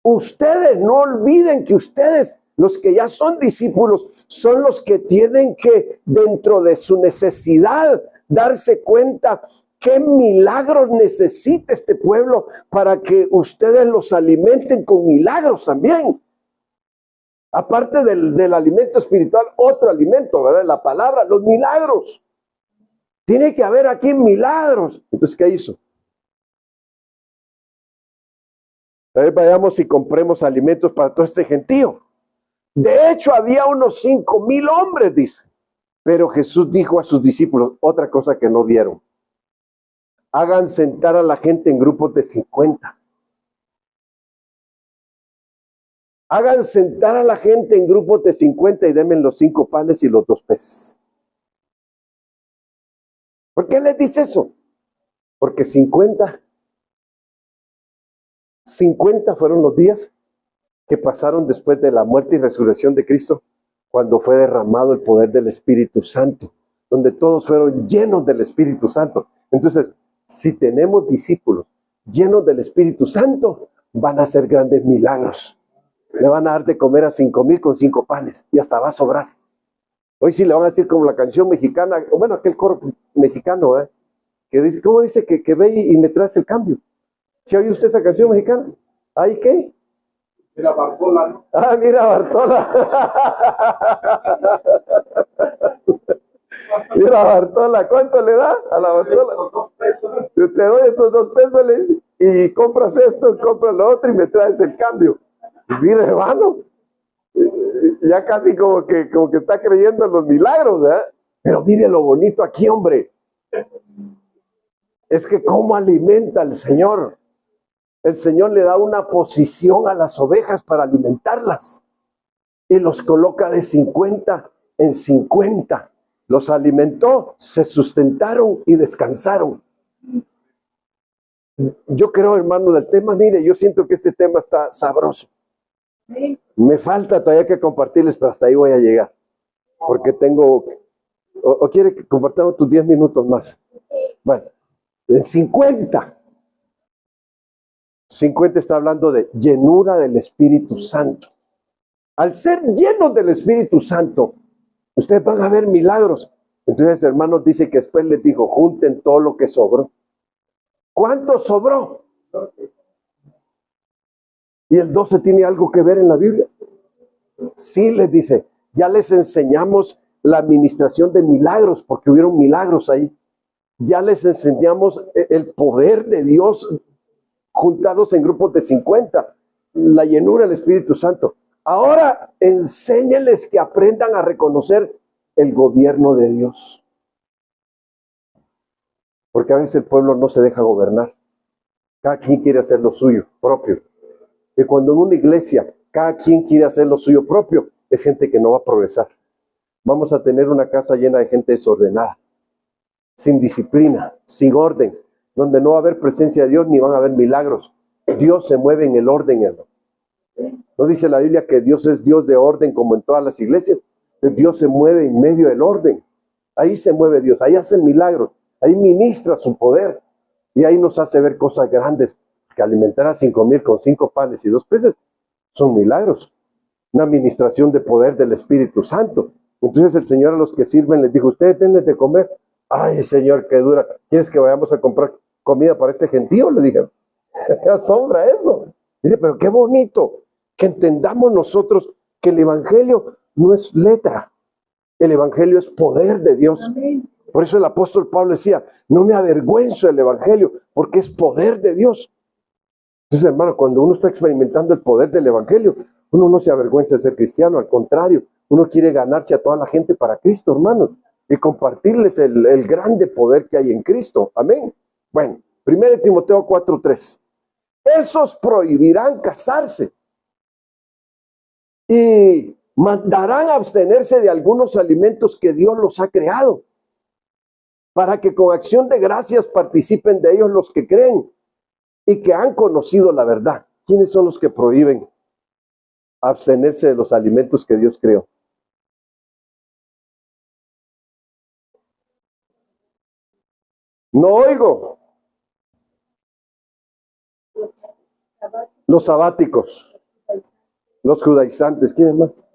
Ustedes no olviden que ustedes, los que ya son discípulos, son los que tienen que, dentro de su necesidad, darse cuenta qué milagros necesita este pueblo para que ustedes los alimenten con milagros también. Aparte del alimento espiritual, otro alimento, ¿verdad? La palabra, los milagros. Tiene que haber aquí milagros. Entonces, ¿qué hizo? A ver, vayamos y compremos alimentos para todo este gentío. De hecho, había unos 5,000 hombres, dice. Pero Jesús dijo a sus discípulos otra cosa que no vieron. Hagan sentar a la gente en grupos de 50. Hagan sentar a la gente en grupos de 50 y denme los 5 panes y los 2 peces. ¿Por qué les dice eso? Porque 50 fueron los días que pasaron después de la muerte y resurrección de Cristo, cuando fue derramado el poder del Espíritu Santo, donde todos fueron llenos del Espíritu Santo. Entonces, si tenemos discípulos llenos del Espíritu Santo, van a hacer grandes milagros. Le van a dar de comer a 5,000 con 5 panes y hasta va a sobrar. Hoy sí le van a decir como la canción mexicana, o bueno, aquel coro mexicano, que dice, ¿cómo dice? Que ve y me traes el cambio. ¿Sí oye usted esa canción mexicana? ¿Ay qué? Mira Bartola, ¿no? Mira Bartola. Mira Bartola, ¿cuánto le da a la Bartola? 2 pesos. Yo te doy estos 2 pesos le dice, y compras esto, compras lo otro y me traes el cambio. Mira, hermano, ya casi como que está creyendo en los milagros, ¿verdad? Pero mire lo bonito aquí, hombre. Es que cómo alimenta al Señor. El Señor le da una posición a las ovejas para alimentarlas y los coloca de 50 en 50. Los alimentó, se sustentaron y descansaron. Yo creo, hermano, del tema, mire, yo siento que este tema está sabroso. Me falta todavía que compartirles, pero hasta ahí voy a llegar. Porque tengo, o quiere que compartamos tus 10 minutos más. Bueno, en 50 está hablando de llenura del Espíritu Santo. Al ser llenos del Espíritu Santo, ustedes van a ver milagros. Entonces, hermanos, dice que después les dijo, junten todo lo que sobró. ¿Cuánto sobró? ¿Y el 12 tiene algo que ver en la Biblia? Sí, les dice, ya les enseñamos la administración de milagros, porque hubieron milagros ahí. Ya les enseñamos el poder de Dios juntados en grupos de 50, la llenura del Espíritu Santo. Ahora enséñenles que aprendan a reconocer el gobierno de Dios. Porque a veces el pueblo no se deja gobernar. Cada quien quiere hacer lo suyo propio. Y cuando en una iglesia cada quien quiere hacer lo suyo propio, es gente que no va a progresar. Vamos a tener una casa llena de gente desordenada, sin disciplina, sin orden, donde no va a haber presencia de Dios ni van a haber milagros. Dios se mueve en el orden, hermano. ¿No dice la Biblia que Dios es Dios de orden como en todas las iglesias? Dios se mueve en medio del orden. Ahí se mueve Dios, ahí hace milagros, ahí ministra su poder. Y ahí nos hace ver cosas grandes, que alimentar a 5,000 con 5 panes y 2 peces son milagros. Una administración de poder del Espíritu Santo. Entonces el Señor a los que sirven les dijo, ustedes denles de comer. Ay, Señor, qué dura. ¿Quieres que vayamos a comprar comida para este gentío? Le dije. Me asombra eso. Dice, pero qué bonito que entendamos nosotros que el Evangelio no es letra. El Evangelio es poder de Dios. Amén. Por eso el apóstol Pablo decía, no me avergüenzo del Evangelio, porque es poder de Dios. Entonces, hermano, cuando uno está experimentando el poder del Evangelio, uno no se avergüenza de ser cristiano, al contrario, uno quiere ganarse a toda la gente para Cristo, hermano, y compartirles el grande poder que hay en Cristo. Amén. Bueno, 1 Timoteo 4:3. Esos prohibirán casarse y mandarán abstenerse de algunos alimentos que Dios los ha creado, para que con acción de gracias participen de ellos los que creen y que han conocido la verdad. ¿Quiénes son los que prohíben abstenerse de los alimentos que Dios creó? No oigo. Los sabáticos, los judaizantes, ¿quiénes más?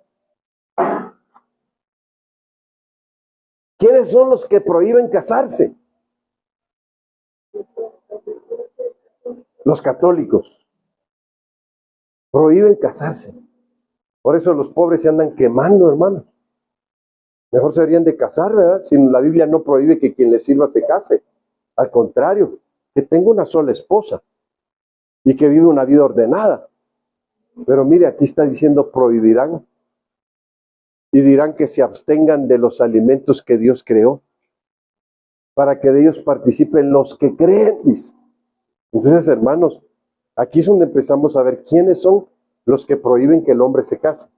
¿Quiénes son los que prohíben casarse? Los católicos prohíben casarse. Por eso los pobres se andan quemando, hermano. Mejor se deberían de casar, ¿verdad? Si la Biblia no prohíbe que quien les sirva se case. Al contrario, que tenga una sola esposa y que vive una vida ordenada. Pero mire, aquí está diciendo prohibirán y dirán que se abstengan de los alimentos que Dios creó para que de ellos participen los que creen, dice. Entonces, hermanos, aquí es donde empezamos a ver quiénes son los que prohíben que el hombre se case.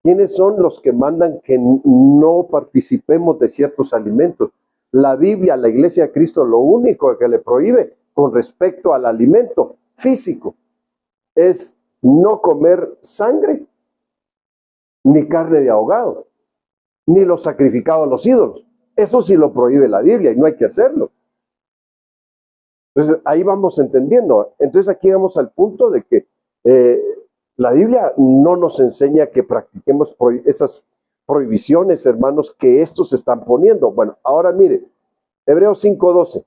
¿Quiénes son los que mandan que no participemos de ciertos alimentos? La Biblia, la Iglesia de Cristo, lo único que le prohíbe con respecto al alimento físico es no comer sangre, ni carne de ahogado, ni los sacrificados a los ídolos. Eso sí lo prohíbe la Biblia y no hay que hacerlo. Entonces ahí vamos entendiendo. Entonces aquí vamos al punto de que la Biblia no nos enseña que practiquemos esas prohibiciones, hermanos, que estos están poniendo. Bueno, ahora mire, Hebreos 5:12.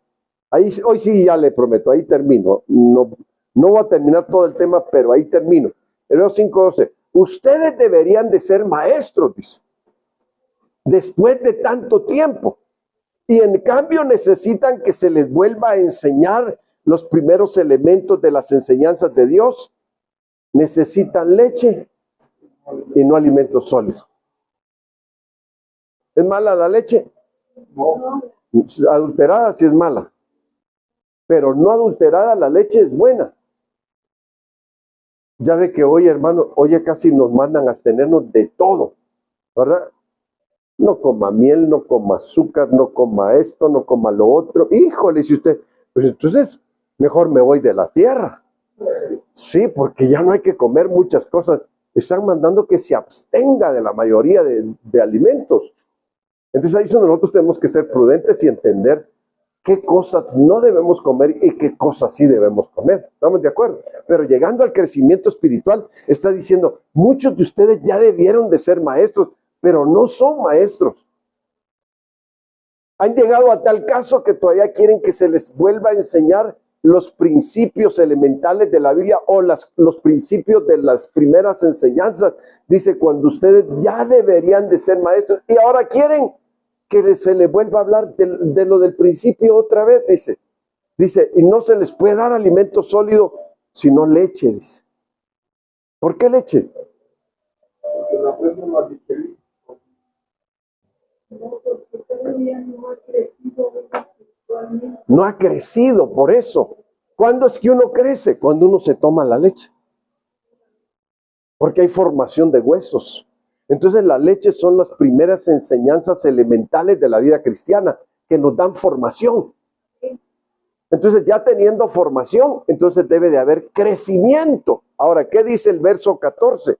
Ahí, hoy sí ya le prometo, ahí termino. No voy a terminar todo el tema, pero ahí termino. Hebreos 5:12. Ustedes deberían de ser maestros, dice, después de tanto tiempo. Y en cambio necesitan que se les vuelva a enseñar los primeros elementos de las enseñanzas de Dios. Necesitan leche y no alimento sólido. ¿Es mala la leche? No. Adulterada sí es mala, pero no adulterada la leche es buena. Ya ve que hoy, hermano, hoy ya casi nos mandan a abstenernos de todo, ¿verdad? No coma miel, no coma azúcar, no coma esto, no coma lo otro. Híjole, si usted, pues entonces mejor me voy de la tierra. Sí, porque ya no hay que comer muchas cosas. Están mandando que se abstenga de la mayoría de alimentos. Entonces ahí es donde nosotros tenemos que ser prudentes y entender qué cosas no debemos comer y qué cosas sí debemos comer. ¿Estamos de acuerdo? Pero llegando al crecimiento espiritual, está diciendo, muchos de ustedes ya debieron de ser maestros, pero no son maestros. Han llegado a tal caso que todavía quieren que se les vuelva a enseñar los principios elementales de la Biblia o los principios de las primeras enseñanzas. Dice, cuando ustedes ya deberían de ser maestros y ahora quieren que se les vuelva a hablar de lo del principio otra vez, dice. Dice, y no se les puede dar alimento sólido, sino leche, dice. ¿Por qué leche? Porque la fuerza no ha digerido. No ha crecido, por eso. ¿Cuándo es que uno crece? Cuando uno se toma la leche. Porque hay formación de huesos. Entonces la leche son las primeras enseñanzas elementales de la vida cristiana que nos dan formación. Entonces ya teniendo formación, entonces debe de haber crecimiento. Ahora, ¿qué dice el verso 14?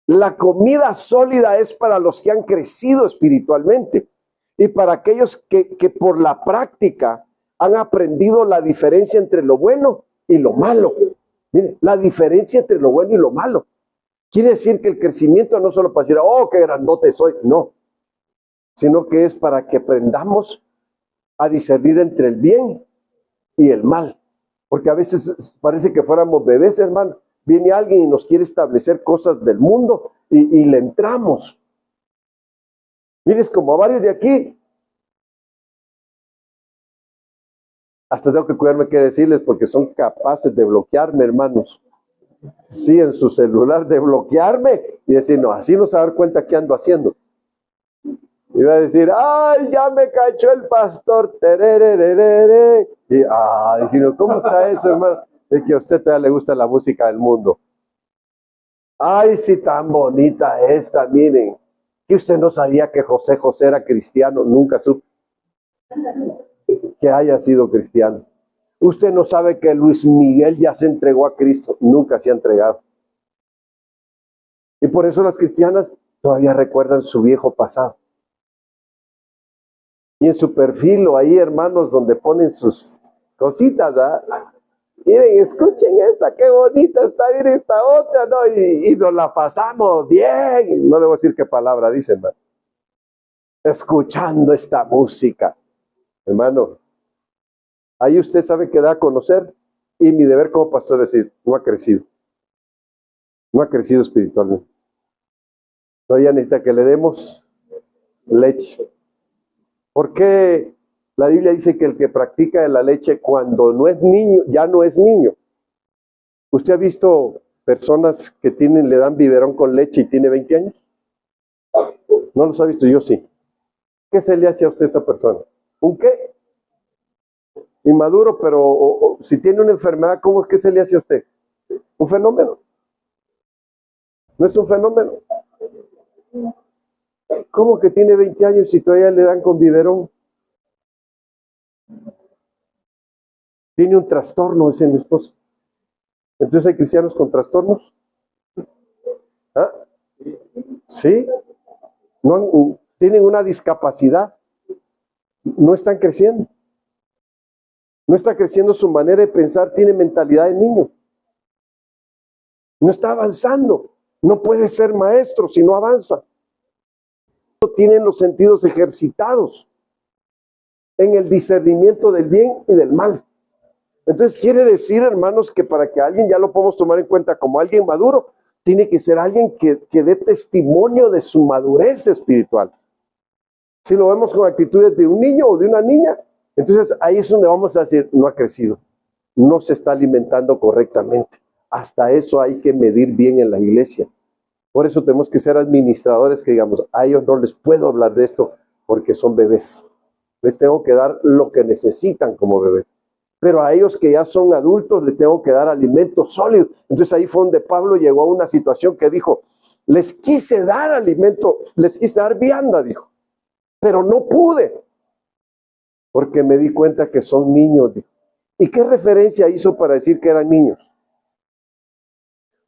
La comida sólida es para los que han crecido espiritualmente y para aquellos que por la práctica han aprendido la diferencia entre lo bueno y lo malo. Mire, la diferencia entre lo bueno y lo malo. Quiere decir que el crecimiento no solo para decir, oh, qué grandote soy, no, sino que es para que aprendamos a discernir entre el bien y el mal. Porque a veces parece que fuéramos bebés, hermano. Viene alguien y nos quiere establecer cosas del mundo y le entramos. Mires, como a varios de aquí, hasta tengo que cuidarme qué decirles porque son capaces de bloquearme, hermanos. Sí, en su celular, de bloquearme y decir, no, así no se va a dar cuenta qué ando haciendo. Y va a decir, ay, ya me cachó el pastor. Tererererere. Y, dije, ¿cómo está eso, hermano? Es que a usted todavía le gusta la música del mundo. Ay, sí, tan bonita esta, miren. Que usted no sabía que José José era cristiano, nunca supo que haya sido cristiano. Usted no sabe que Luis Miguel ya se entregó a Cristo, nunca se ha entregado. Y por eso las cristianas todavía recuerdan su viejo pasado. Y en su perfil o ahí, hermanos, donde ponen sus cositas, ¿verdad? Miren, escuchen esta, qué bonita está, miren esta otra, ¿no? Y nos la pasamos bien. Y no le voy a decir qué palabra dicen, ¿verdad? Escuchando esta música. Hermano, ahí usted sabe que da a conocer. Y mi deber como pastor es decir, no ha crecido. No ha crecido espiritualmente. Todavía necesita que le demos leche. ¿Por qué la Biblia dice que el que practica de la leche cuando no es niño, ya no es niño? ¿Usted ha visto personas que le dan biberón con leche y tiene 20 años? ¿No los ha visto? Yo sí. ¿Qué se le hace a usted a esa persona? ¿Un qué? Inmaduro, pero si tiene una enfermedad, ¿cómo es que se le hace a usted? ¿Un fenómeno? ¿No es un fenómeno? ¿Cómo que tiene 20 años y todavía le dan con biberón? Tiene un trastorno, dice mi esposo. Entonces hay cristianos con trastornos. ¿Ah? ¿Sí? No, tienen una discapacidad. No están creciendo. No está creciendo su manera de pensar, tiene mentalidad de niño. No está avanzando. No puede ser maestro si no avanza. Tienen los sentidos ejercitados en el discernimiento del bien y del mal. Entonces quiere decir, hermanos, que para que alguien ya lo podamos tomar en cuenta como alguien maduro, tiene que ser alguien que dé testimonio de su madurez espiritual. Si lo vemos con actitudes de un niño o de una niña, entonces ahí es donde vamos a decir, no ha crecido, no se está alimentando correctamente. Hasta eso hay que medir bien en la iglesia. Por eso tenemos que ser administradores que digamos, a ellos no les puedo hablar de esto porque son bebés. Les tengo que dar lo que necesitan como bebés. pero a ellos que ya son adultos les tengo que dar alimentos sólidos. Entonces ahí fue donde Pablo llegó a una situación que dijo, les quise dar alimento, les quise dar vianda, dijo, pero no pude, porque me di cuenta que son niños, dijo. ¿Y qué referencia hizo para decir que eran niños?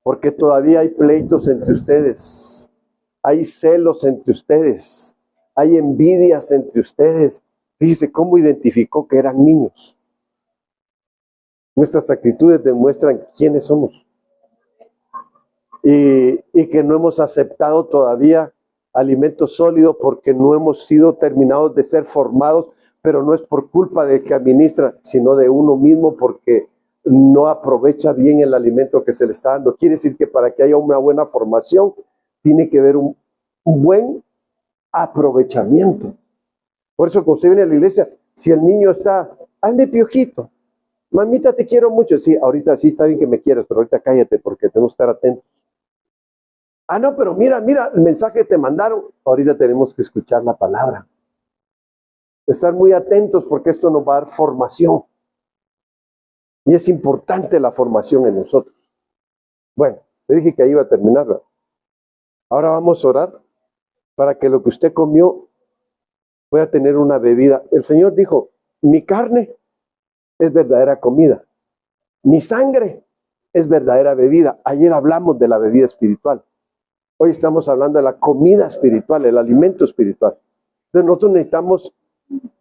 Porque todavía hay pleitos entre ustedes, hay celos entre ustedes, hay envidias entre ustedes. Fíjese cómo identificó que eran niños. Nuestras actitudes demuestran quiénes somos. Y que no hemos aceptado todavía alimento sólido porque no hemos sido terminados de ser formados, pero no es por culpa del que administra, sino de uno mismo porque no aprovecha bien el alimento que se le está dando. Quiere decir que para que haya una buena formación, tiene que haber un buen aprovechamiento. Por eso cuando usted viene a la iglesia, si el niño está, ¡ay, mi piojito! Mamita, te quiero mucho. Sí, ahorita sí está bien que me quieras, pero ahorita cállate porque tenemos que estar atentos. Ah, no, pero mira, el mensaje que te mandaron. Ahorita tenemos que escuchar la palabra. Estar muy atentos porque esto nos va a dar formación. Y es importante la formación en nosotros. Bueno, le dije que ahí iba a terminar, ¿verdad? Ahora vamos a orar para que lo que usted comió pueda tener una bebida. El Señor dijo, mi carne es verdadera comida. Mi sangre es verdadera bebida. Ayer hablamos de la bebida espiritual. Hoy estamos hablando de la comida espiritual, el alimento espiritual. Entonces nosotros necesitamos,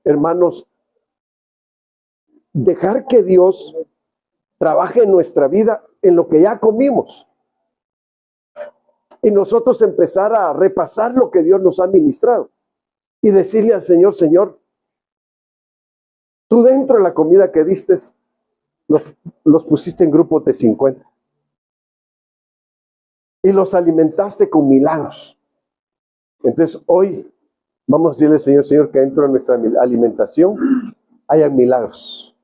hermanos, dejar que Dios trabaje en nuestra vida en lo que ya comimos. Y nosotros empezar a repasar lo que Dios nos ha ministrado. Y decirle al Señor, Señor, tú dentro de la comida que diste, los pusiste en grupos de 50. Y los alimentaste con milagros. Entonces hoy vamos a decirle al Señor, Señor, que dentro de nuestra alimentación hayan milagros,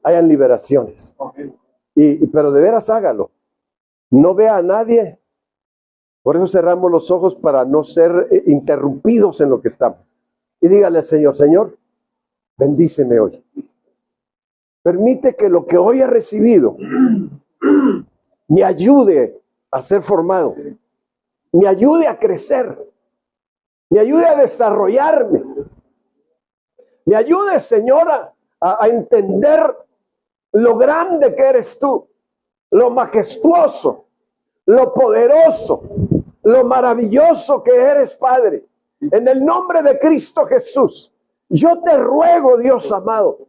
hayan liberaciones. Pero de veras hágalo. No vea a nadie. Por eso cerramos los ojos para no ser interrumpidos en lo que estamos. Y dígale al Señor, Señor, bendíceme hoy. Permite que lo que hoy he recibido me ayude a ser formado, me ayude a crecer, me ayude a desarrollarme, me ayude, Señora, a entender lo grande que eres tú, lo majestuoso, lo poderoso, lo maravilloso que eres, Padre. En el nombre de Cristo Jesús, yo te ruego, Dios amado,